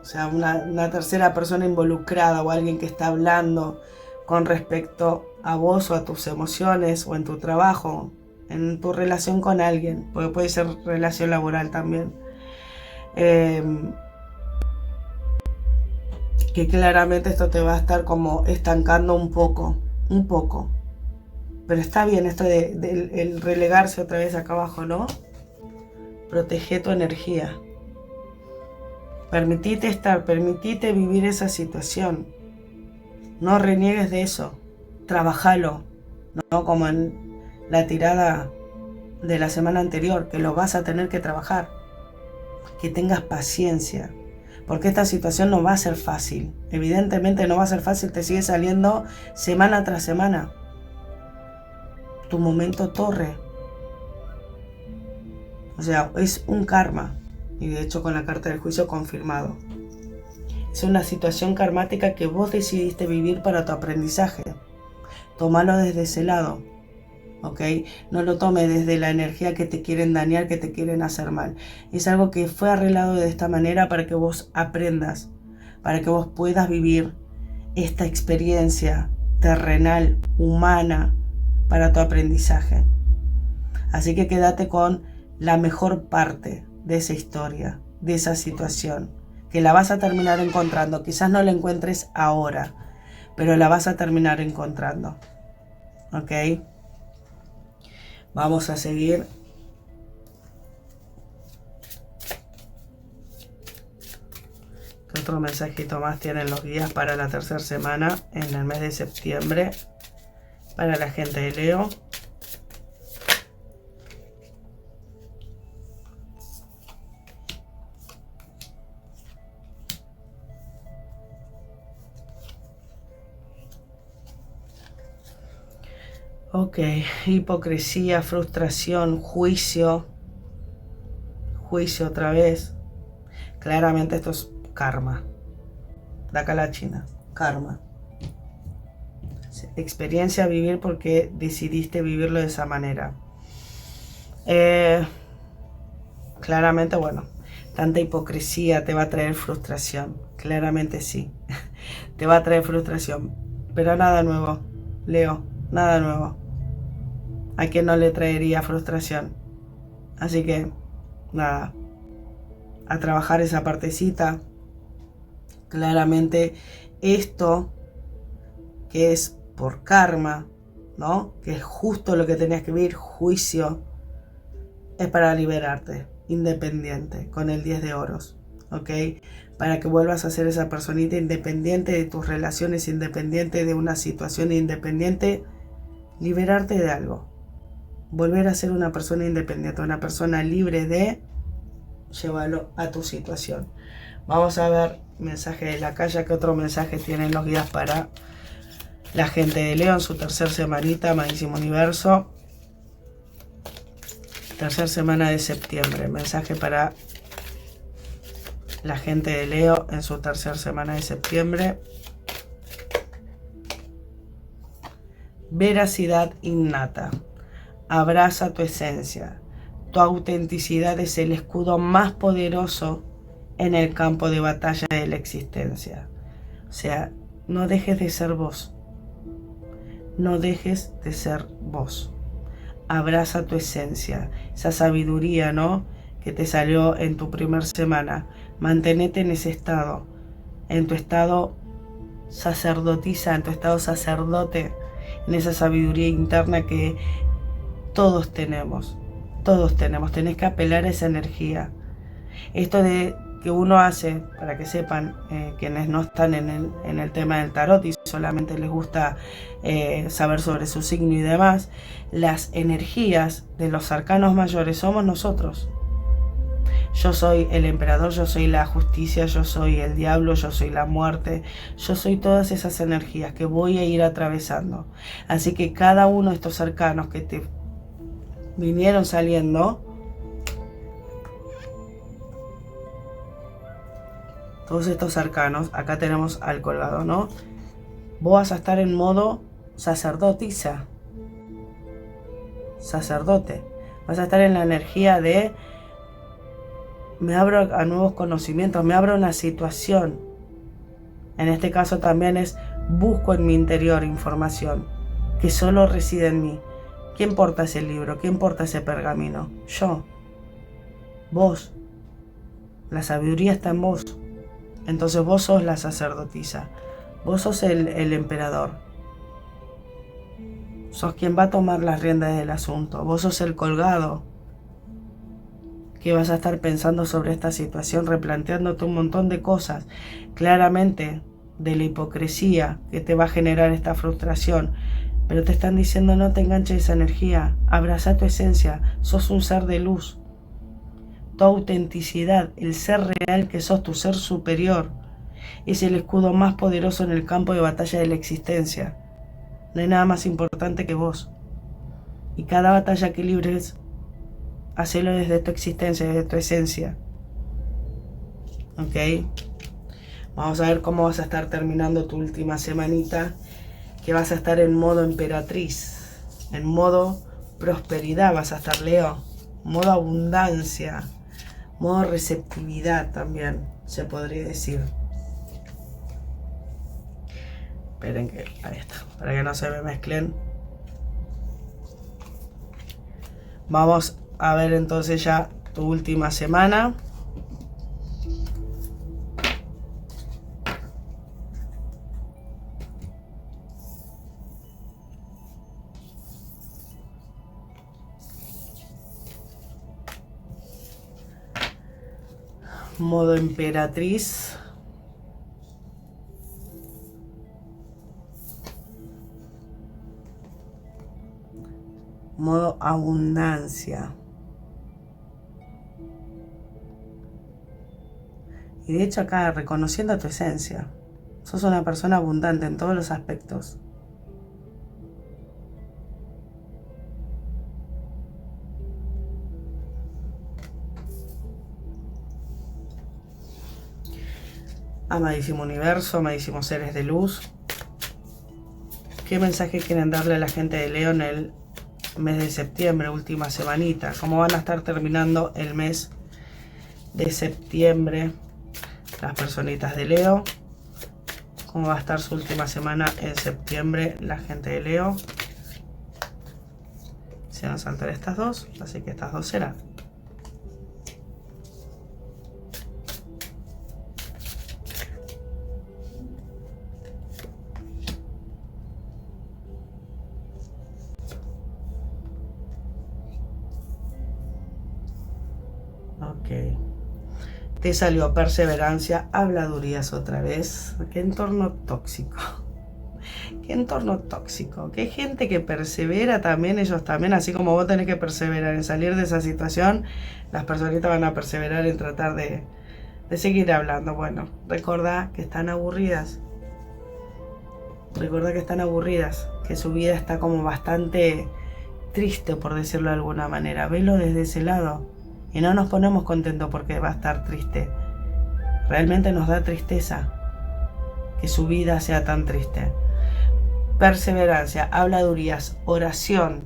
O sea, una tercera persona involucrada o alguien que está hablando con respecto a vos o a tus emociones o en tu trabajo, en tu relación con alguien, porque puede ser relación laboral también. Que claramente esto te va a estar como estancando un poco. Pero está bien esto de el relegarse otra vez acá abajo, ¿no? Protege tu energía. Permitite estar, permitite vivir esa situación. No reniegues de eso. Trabajalo, no como en la tirada de la semana anterior, que lo vas a tener que trabajar. Que tengas paciencia, porque esta situación no va a ser fácil. Evidentemente no va a ser fácil, te sigue saliendo semana tras semana. Tu momento torre. O sea, es un karma. Y de hecho con la carta del juicio confirmado. Es una situación karmática que vos decidiste vivir para tu aprendizaje. Tómalo desde ese lado. ¿Ok? No lo tomes desde la energía que te quieren dañar, que te quieren hacer mal. Es algo que fue arreglado de esta manera para que vos aprendas, para que vos puedas vivir esta experiencia terrenal, humana, para tu aprendizaje. Así que quédate con la mejor parte de esa historia, de esa situación, que la vas a terminar encontrando. Quizás no la encuentres ahora, pero la vas a terminar encontrando. ¿Ok? Vamos a seguir. ¿Qué otro mensajito más tienen los guías para la tercera semana en el mes de septiembre? Para la gente de Leo. Ok, hipocresía, frustración, juicio. Juicio otra vez. Claramente esto es karma. De acá a la China. Karma. Experiencia a vivir porque decidiste vivirlo de esa manera. Claramente, bueno, tanta hipocresía te va a traer frustración. Claramente sí. Te va a traer frustración. Pero nada nuevo, Leo. Nada nuevo. ¿A quién no le traería frustración? Así que, nada. A trabajar esa partecita. Claramente esto que es por karma, ¿no? Que es justo lo que tenías que vivir, juicio, es para liberarte, independiente, con el 10 de oros, ¿ok? Para que vuelvas a ser esa personita independiente de tus relaciones, independiente de una situación, independiente, liberarte de algo, volver a ser una persona independiente, una persona libre de llevarlo a tu situación. Vamos a ver mensaje de la calle, ¿qué otro mensaje tienen los guías para la gente de Leo en su tercer semanita, amadísimo universo? Tercer semana de septiembre. Mensaje para la gente de Leo en su tercer semana de septiembre. Veracidad innata. Abraza tu esencia. Tu autenticidad es el escudo más poderoso en el campo de batalla de la existencia. O sea, no dejes de ser vos. No dejes de ser vos. Abraza tu esencia, esa sabiduría, ¿no? Que te salió en tu primer semana. Mantenete en ese estado, en tu estado sacerdotisa, en tu estado sacerdote, en esa sabiduría interna que todos tenemos. Todos tenemos. Tenés que apelar a esa energía. Esto de que uno hace, para que sepan, quienes no están en el tema del tarot y solamente les gusta saber sobre su signo y demás, las energías de los arcanos mayores somos nosotros. Yo soy el emperador, yo soy la justicia, yo soy el diablo, yo soy la muerte, yo soy todas esas energías que voy a ir atravesando. Así que cada uno de estos arcanos que te vinieron saliendo, todos estos arcanos, acá tenemos al colgado, ¿no? Vos vas a estar en modo sacerdotisa, sacerdote. Vas a estar en la energía de me abro a nuevos conocimientos, me abro a una situación. En este caso también es busco en mi interior información que solo reside en mí. ¿Quién porta ese libro? ¿Quién porta ese pergamino? Yo. Vos. La sabiduría está en vos. Entonces vos sos la sacerdotisa. Vos sos el emperador. Sos quien va a tomar las riendas del asunto. Vos sos el colgado que vas a estar pensando sobre esta situación, replanteándote un montón de cosas. Claramente de la hipocresía que te va a generar esta frustración. Pero te están diciendo no te enganches esa energía. Abraza tu esencia. Sos un ser de luz. Tu autenticidad, el ser real que sos, tu ser superior, es el escudo más poderoso en el campo de batalla de la existencia. No hay nada más importante que vos. Y cada batalla que libres, hacelo desde tu existencia, desde tu esencia. ¿Ok? Vamos a ver cómo vas a estar terminando tu última semanita, que vas a estar en modo emperatriz, en modo prosperidad vas a estar, Leo, modo abundancia, modo receptividad también, se podría decir. Esperen que, ahí está, para que no se me mezclen. Vamos a ver entonces ya tu última semana. Modo emperatriz. Modo abundancia. Y de hecho acá reconociendo tu esencia. Sos una persona abundante en todos los aspectos. Amadísimo universo, amadísimos seres de luz, ¿qué mensaje quieren darle a la gente de Leo en el mes de septiembre, última semanita? ¿Cómo van a estar terminando el mes de septiembre las personitas de Leo? ¿Cómo va a estar su última semana en septiembre la gente de Leo? Se van a saltar estas dos, así que estas dos serán. Ok. Te salió perseverancia, habladurías otra vez. Qué entorno tóxico. Qué entorno tóxico. Qué gente que persevera también, ellos también, así como vos tenés que perseverar en salir de esa situación, las personitas van a perseverar en tratar de seguir hablando. Bueno, recordá que están aburridas. Recordá que están aburridas, que su vida está como bastante triste, por decirlo de alguna manera. Velo desde ese lado. Y no nos ponemos contentos porque va a estar triste. Realmente nos da tristeza que su vida sea tan triste. Perseverancia, habladurías, oración,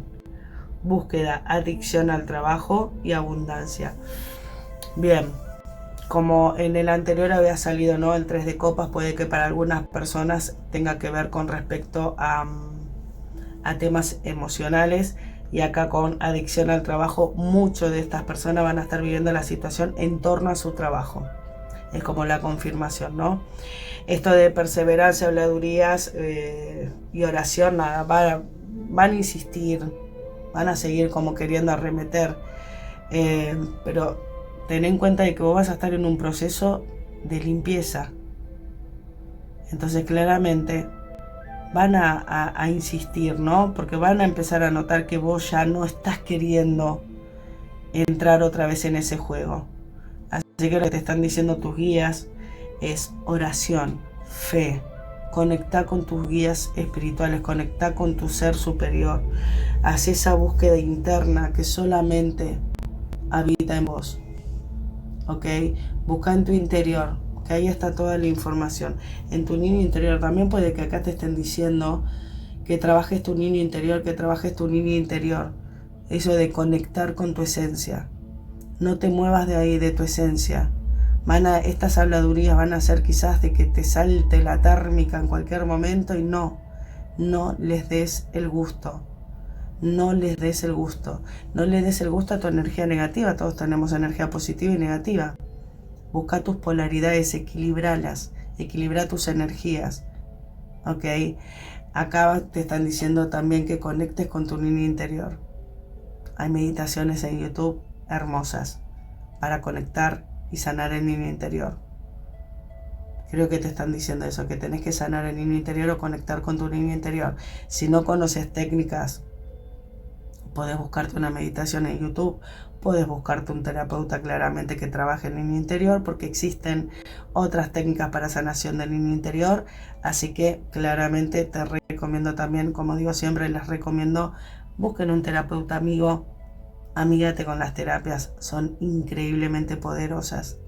búsqueda, adicción al trabajo y abundancia. Bien, como en el anterior había salido, ¿no? El 3 de copas puede que para algunas personas tenga que ver con respecto a temas emocionales. Y acá con adicción al trabajo, muchas de estas personas van a estar viviendo la situación en torno a su trabajo. Es como la confirmación, ¿no? Esto de perseverancia, habladurías y oración, nada, van a insistir, van a seguir como queriendo arremeter. Pero ten en cuenta de que vos vas a estar en un proceso de limpieza. Entonces claramente van a insistir, ¿no? Porque van a empezar a notar que vos ya no estás queriendo entrar otra vez en ese juego. Así que lo que te están diciendo tus guías es oración, fe. Conecta con tus guías espirituales, conecta con tu ser superior. Haz esa búsqueda interna que solamente habita en vos. ¿Ok? Busca en tu interior, que ahí está toda la información. En tu niño interior también puede que acá te estén diciendo que trabajes tu niño interior, que trabajes tu niño interior. Eso de conectar con tu esencia. No te muevas de ahí, de tu esencia. Estas habladurías van a ser quizás de que te salte la térmica en cualquier momento y no les des el gusto. No les des el gusto. No les des el gusto a tu energía negativa. Todos tenemos energía positiva y negativa. Busca tus polaridades, equilibralas, equilibra tus energías. ¿Ok? Acá te están diciendo también que conectes con tu niño interior. Hay meditaciones en YouTube hermosas para conectar y sanar el niño interior. Creo que te están diciendo eso, que tenés que sanar el niño interior o conectar con tu niño interior. Si no conoces técnicas, podés buscarte una meditación en YouTube, podés buscarte un terapeuta claramente que trabaje el niño interior, porque existen otras técnicas para sanación del niño interior. Así que claramente te recomiendo también, como digo siempre, les recomiendo, busquen un terapeuta amigo. Amígate con las terapias, son increíblemente poderosas,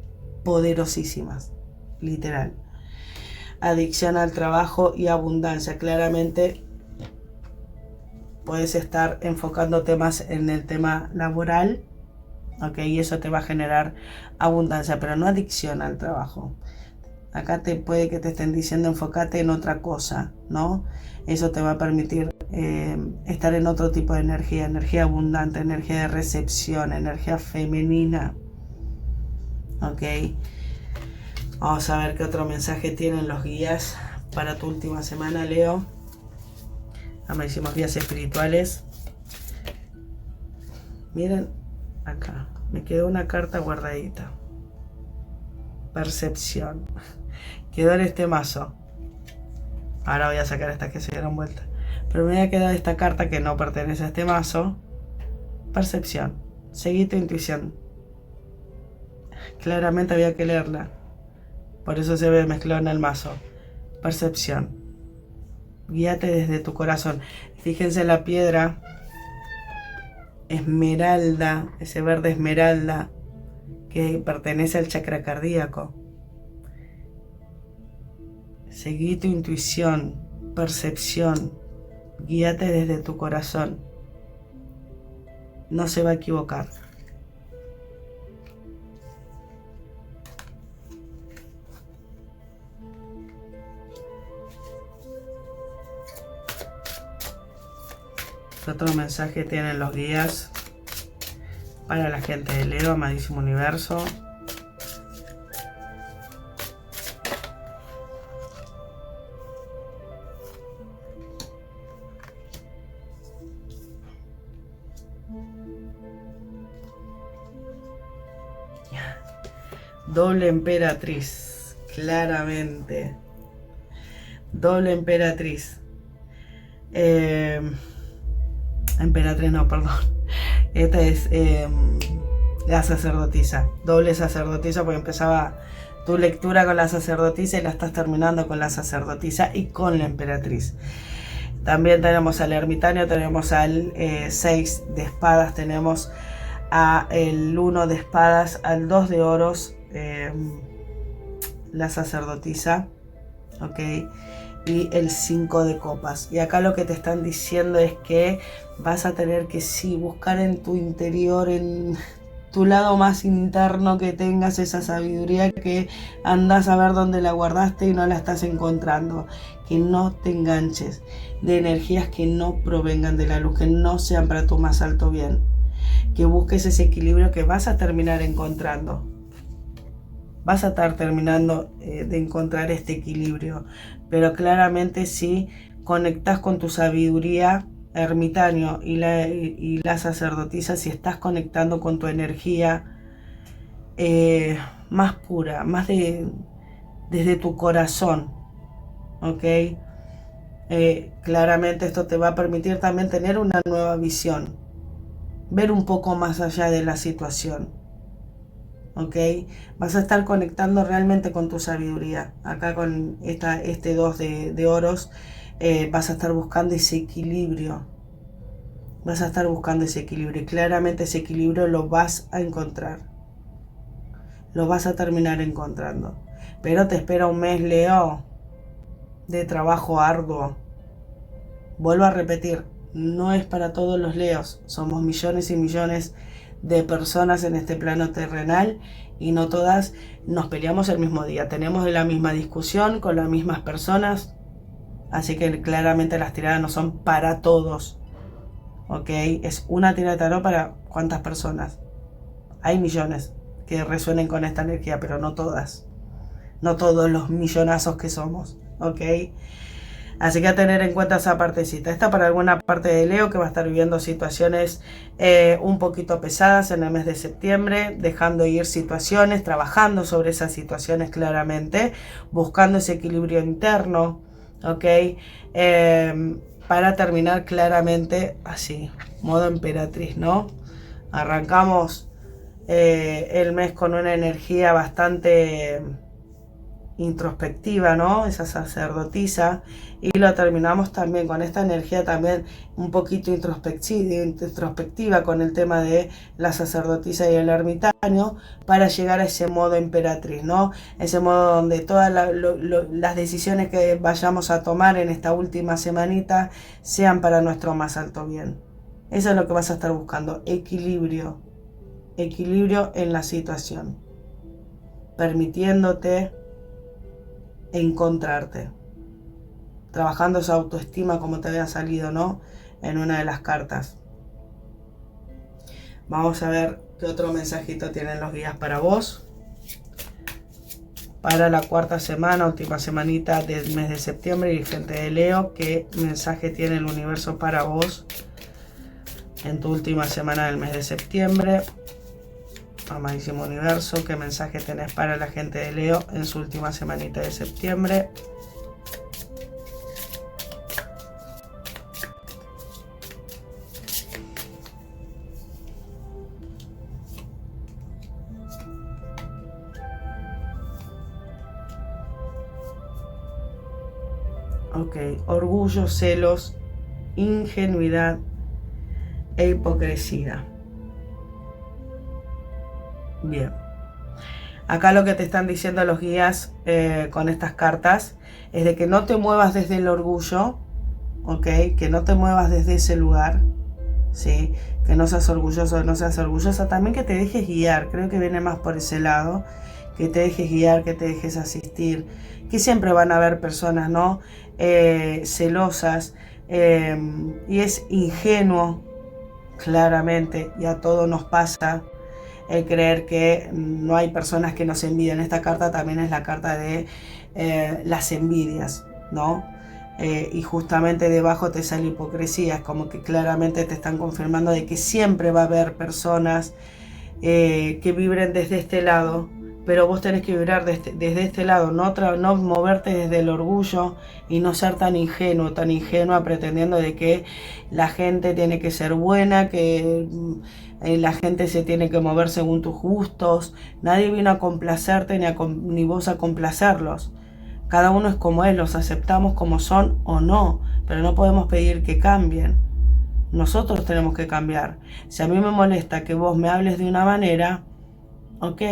poderosísimas, literal. Adicción al trabajo y abundancia, claramente puedes estar enfocándote más en el tema laboral, ok, y eso te va a generar abundancia, pero no adicción al trabajo. Acá puede que te estén diciendo enfócate en otra cosa, ¿no? Eso te va a permitir estar en otro tipo de energía, energía abundante, energía de recepción, energía femenina. Ok. Vamos a ver qué otro mensaje tienen los guías para tu última semana, Leo. Amadísimos guías espirituales. Miren acá, me quedó una carta guardadita. Percepción. Quedó en este mazo. Ahora voy a sacar estas que se dieron vuelta. Pero me había quedado esta carta que no pertenece a este mazo. Percepción. Seguí tu intuición. Claramente había que leerla. Por eso se ve mezclado en el mazo. Percepción. Guíate desde tu corazón. Fíjense la piedra esmeralda, ese verde esmeralda que pertenece al chakra cardíaco. Seguí tu intuición, percepción, guíate desde tu corazón. No se va a equivocar. ¿Qué otro mensaje tienen los guías para la gente de Leo, amadísimo universo? Doble emperatriz, claramente. Doble emperatriz. Emperatriz no, perdón. Esta es la sacerdotisa. Doble sacerdotisa, porque empezaba tu lectura con la sacerdotisa y la estás terminando con la sacerdotisa y con la emperatriz. También tenemos al ermitaño, tenemos al 6 de espadas, tenemos al 1 de espadas, al 2 de oros, la sacerdotisa, ok, y el 5 de copas. Y acá lo que te están diciendo es que vas a tener que sí buscar en tu interior, en tu lado más interno, que tengas esa sabiduría que andas a ver dónde la guardaste y no la estás encontrando. Que no te enganches de energías que no provengan de la luz, que no sean para tu más alto bien. Que busques ese equilibrio que vas a terminar encontrando. Vas a estar terminando de encontrar este equilibrio, pero claramente si conectas con tu sabiduría, ermitaño y la sacerdotisa, si estás conectando con tu energía más pura, más desde tu corazón, ¿ok? Claramente esto te va a permitir también tener una nueva visión, ver un poco más allá de la situación. ¿Ok? Vas a estar conectando realmente con tu sabiduría. Acá con este 2 de oros vas a estar buscando ese equilibrio. Vas a estar buscando ese equilibrio. Y claramente ese equilibrio lo vas a encontrar. Lo vas a terminar encontrando. Pero te espera un mes, Leo, de trabajo arduo. Vuelvo a repetir, no es para todos los Leos. Somos millones y millones de personas en este plano terrenal y no todas nos peleamos el mismo día, tenemos la misma discusión con las mismas personas, así que claramente las tiradas no son para todos, ok, es una tirada de tarot para cuántas personas. Hay millones que resuenen con esta energía, pero no todas, no todos los millonazos que somos, ok. Así que a tener en cuenta esa partecita. Esta para alguna parte de Leo que va a estar viviendo situaciones un poquito pesadas en el mes de septiembre, dejando ir situaciones, trabajando sobre esas situaciones claramente, buscando ese equilibrio interno, ¿ok? Para terminar claramente así, modo emperatriz, ¿no? Arrancamos el mes con una energía bastante introspectiva, ¿no? Esa sacerdotisa, y lo terminamos también con esta energía también un poquito introspectiva con el tema de la sacerdotisa y el ermitaño, para llegar a ese modo emperatriz, ¿no? Ese modo donde todas las decisiones que vayamos a tomar en esta última semanita sean para nuestro más alto bien. Eso es lo que vas a estar buscando, equilibrio en la situación, permitiéndote encontrarte, trabajando esa autoestima como te había salido, ¿no? En una de las cartas. Vamos a ver qué otro mensajito tienen los guías para vos, para la cuarta semana, última semanita del mes de septiembre. Y gente de Leo, qué mensaje tiene el universo para vos en tu última semana del mes de septiembre. Amadísimo universo, qué mensaje tenés para la gente de Leo en su última semanita de septiembre. Ok, orgullo, celos, ingenuidad e hipocresía. Bien, Acá lo que te están diciendo los guías con estas cartas es de que no te muevas desde el orgullo, ¿ok? Que no te muevas desde ese lugar, ¿sí? Que no seas orgulloso, no seas orgullosa. También que te dejes guiar, creo que viene más por ese lado. Que te dejes guiar, que te dejes asistir. Que siempre van a haber personas, ¿no? Celosas. Y es ingenuo, claramente, y a todos nos pasa el creer que no hay personas que nos envidian. Esta carta también es la carta de las envidias, ¿no? Y justamente debajo te sale hipocresía, es como que claramente te están confirmando de que siempre va a haber personas que vibren desde este lado, pero vos tenés que vibrar desde este lado, no moverte desde el orgullo y no ser tan ingenua pretendiendo de que la gente tiene que ser buena, que la gente se tiene que mover según tus gustos. Nadie vino a complacerte ni vos a complacerlos. Cada uno es como es, los aceptamos como son o no, pero no podemos pedir que cambien. Nosotros tenemos que cambiar. Si a mí me molesta que vos me hables de una manera, ok,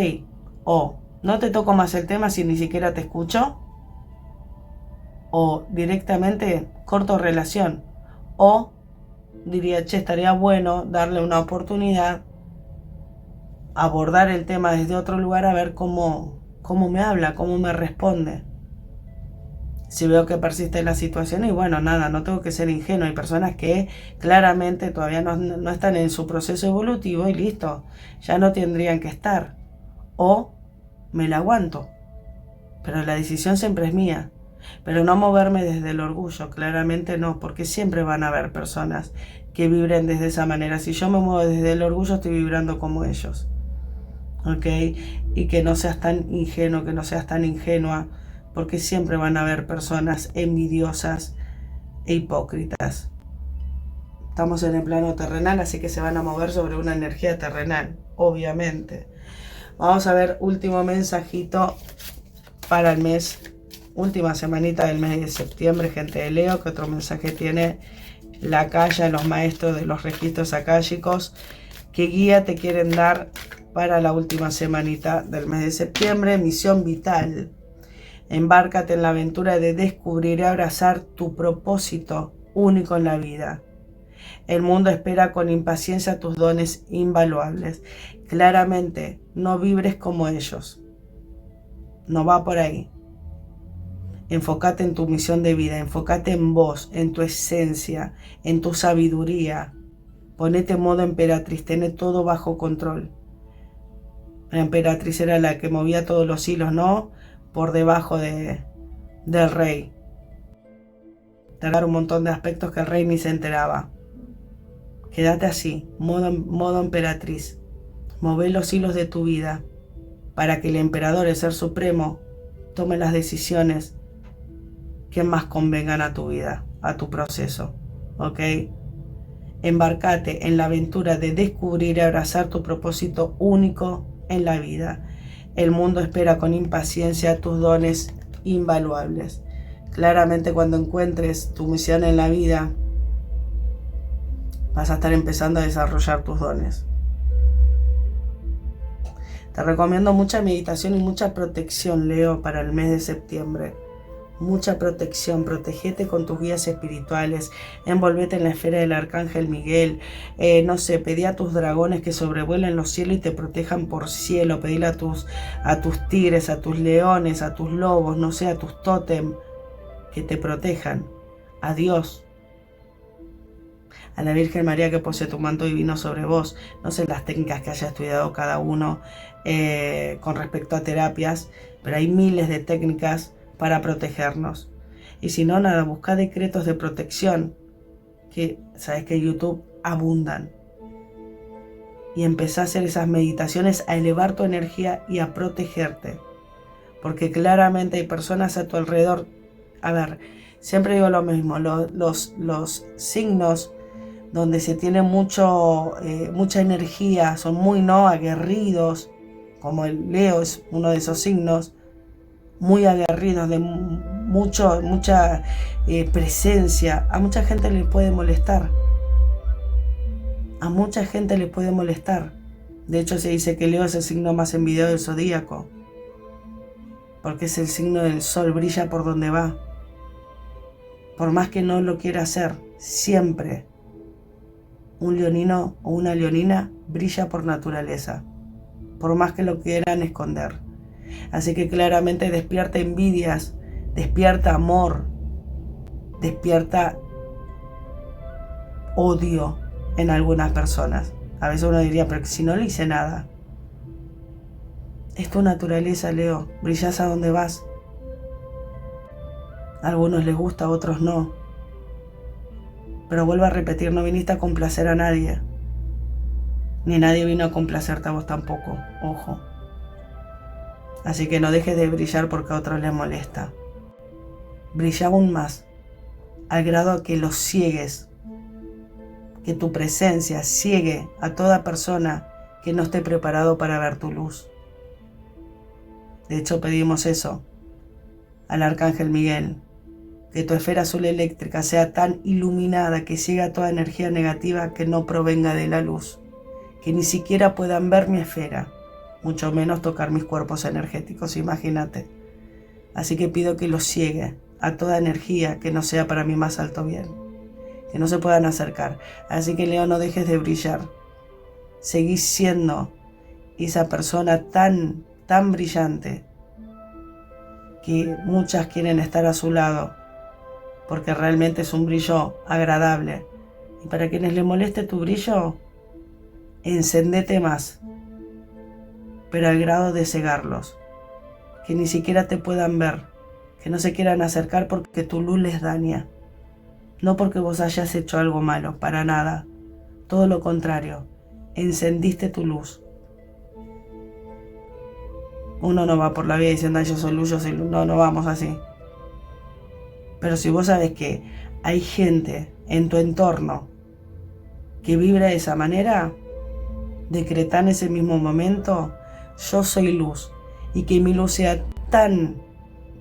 o no te toco más el tema si ni siquiera te escucho, o directamente corto relación, o diría, che, estaría bueno darle una oportunidad, abordar el tema desde otro lugar, a ver cómo me habla, cómo me responde. Si veo que persiste la situación, y bueno, nada, no tengo que ser ingenuo. Hay personas que claramente todavía no están en su proceso evolutivo y listo, ya no tendrían que estar. O me la aguanto, pero la decisión siempre es mía. Pero no moverme desde el orgullo, claramente no, porque siempre van a haber personas que vibren desde esa manera. Si yo me muevo desde el orgullo, estoy vibrando como ellos, ¿ok? Y que no seas tan ingenuo, que no seas tan ingenua, porque siempre van a haber personas envidiosas e hipócritas. Estamos en el plano terrenal, así que se van a mover sobre una energía terrenal, obviamente. Vamos a ver último mensajito para el mes, última semanita del mes de septiembre, gente de Leo. ¿Qué otro mensaje tiene la calle, los maestros de los registros akáshicos? ¿Qué guía te quieren dar para la última semanita del mes de septiembre? Misión vital. Embárcate en la aventura de descubrir y abrazar tu propósito único en la vida. El mundo espera con impaciencia tus dones invaluables. Claramente, no vibres como ellos. No va por ahí. Enfócate en tu misión de vida, enfócate en vos, en tu esencia, en tu sabiduría. Ponete en modo emperatriz, ten todo bajo control. La emperatriz era la que movía todos los hilos, ¿no? Por debajo del rey. Te dar un montón de aspectos que el rey ni se enteraba. Quédate así, modo emperatriz. Move los hilos de tu vida para que el emperador, el ser supremo, tome las decisiones que más convengan a tu vida, a tu proceso, ¿ok? Embarcate en la aventura de descubrir y abrazar tu propósito único en la vida. El mundo espera con impaciencia tus dones invaluables. Claramente, cuando encuentres tu misión en la vida, vas a estar empezando a desarrollar tus dones. Te recomiendo mucha meditación y mucha protección, Leo, para el mes de septiembre. Mucha protección, protegete con tus guías espirituales, envolvete en la esfera del Arcángel Miguel, no sé, pedí a tus dragones que sobrevuelen los cielos y te protejan por cielo, pedile a tus tigres, a tus leones, a tus lobos, no sé, a tus tótem, que te protejan, a Dios, a la Virgen María que posee tu manto divino sobre vos. No sé las técnicas que haya estudiado cada uno con respecto a terapias, pero hay miles de técnicas para protegernos. Y si no, nada, busca decretos de protección, que sabes que en YouTube abundan. Y empezá a hacer esas meditaciones, a elevar tu energía y a protegerte. Porque claramente hay personas a tu alrededor. A ver, siempre digo lo mismo, los signos donde se tiene mucha energía, son muy aguerridos, como el Leo es uno de esos signos, muy aguerridos, de mucha presencia. A mucha gente le puede molestar. A mucha gente le puede molestar. De hecho, se dice que Leo es el signo más envidiado del zodíaco. porque es el signo del sol, brilla por donde va. Por más que no lo quiera hacer, siempre un leonino o una leonina brilla por naturaleza, por más que lo quieran esconder. Así que claramente despierta envidias, despierta amor, despierta odio en algunas personas. A veces uno diría, pero si no le hice nada. Es tu naturaleza, Leo, brillás a donde vas. A algunos les gusta, a otros no. Pero vuelvo a repetir, no viniste a complacer a nadie. Ni nadie vino a complacerte a vos tampoco, ojo. Así que no dejes de brillar porque a otros les molesta. Brilla aún más, al grado que los ciegues. Que tu presencia ciegue a toda persona que no esté preparado para ver tu luz. De hecho, pedimos eso al Arcángel Miguel. Que tu esfera azul eléctrica sea tan iluminada que ciegue a toda energía negativa que no provenga de la luz. Que ni siquiera puedan ver mi esfera, mucho menos tocar mis cuerpos energéticos, imagínate. Así que pido que los ciegue a toda energía que no sea para mi más alto bien. Que no se puedan acercar. Así que, Leo, no dejes de brillar. Seguís siendo esa persona tan brillante que muchas quieren estar a su lado, porque realmente es un brillo agradable. Y para quienes les moleste tu brillo, encendete más, pero al grado de cegarlos, que ni siquiera te puedan ver, que no se quieran acercar porque tu luz les daña. No porque vos hayas hecho algo malo, para nada. Todo lo contrario, encendiste tu luz. Uno no va por la vida diciendo, yo soy luz, yo soy luz. No vamos así. Pero si vos sabes que hay gente en tu entorno que vibra de esa manera, decretá en ese mismo momento, yo soy luz. Y que mi luz sea tan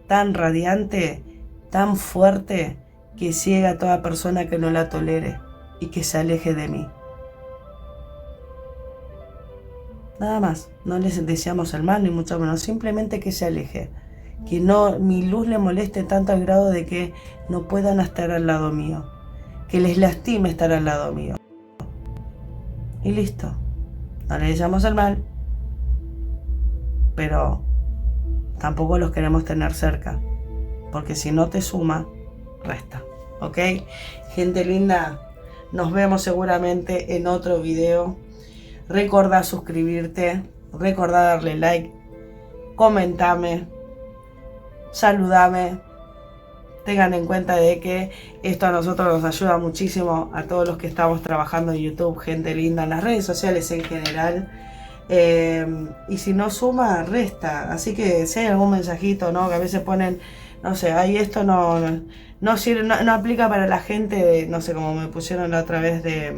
radiante, tan fuerte, que ciega a toda persona que no la tolere y que se aleje de mí. Nada más, no les deseamos el mal ni mucho menos, simplemente que se aleje, que no mi luz le moleste tanto al grado de que no puedan estar al lado mío, que les lastime estar al lado mío. Y listo, no les deseamos el mal, pero tampoco los queremos tener cerca, porque si no te suma, resta. ¿Ok? Gente linda, nos vemos seguramente en otro video. Recordá suscribirte, recordá darle like, comentame, saludame. Tengan en cuenta de que esto a nosotros nos ayuda muchísimo, a todos los que estamos trabajando en YouTube, gente linda, en las redes sociales en general. Y si no suma, resta. Así que si hay algún mensajito, ¿no? Que a veces ponen, no sé, ahí esto no sirve, no aplica para la gente, no sé, como me pusieron la otra vez de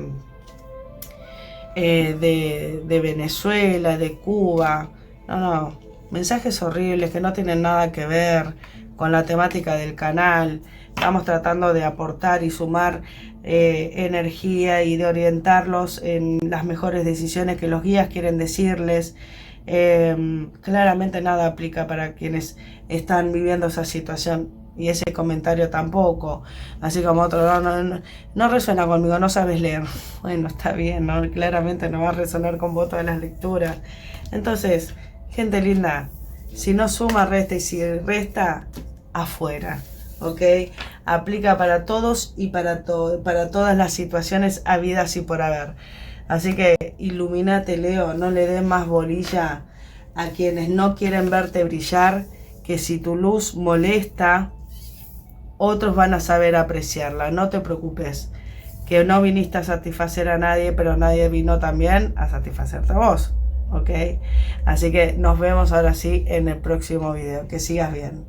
Venezuela, de Cuba. No, mensajes horribles que no tienen nada que ver con la temática del canal. Estamos tratando de aportar y sumar energía y de orientarlos en las mejores decisiones que los guías quieren decirles. Claramente nada aplica para quienes están viviendo esa situación. Y ese comentario tampoco, así como otro, no resuena conmigo, no sabes leer. Bueno, está bien, ¿no? Claramente no va a resonar con vos todas las lecturas. Entonces, gente linda, si no suma, resta, y si resta, afuera, ¿ok? Aplica para todos y para todas las situaciones habidas y por haber. Así que ilumínate, Leo, no le des más bolilla a quienes no quieren verte brillar, que si tu luz molesta, otros van a saber apreciarla. No te preocupes, que no viniste a satisfacer a nadie, pero nadie vino también a satisfacerte a vos, ¿ok? Así que nos vemos ahora sí en el próximo video. Que sigas bien.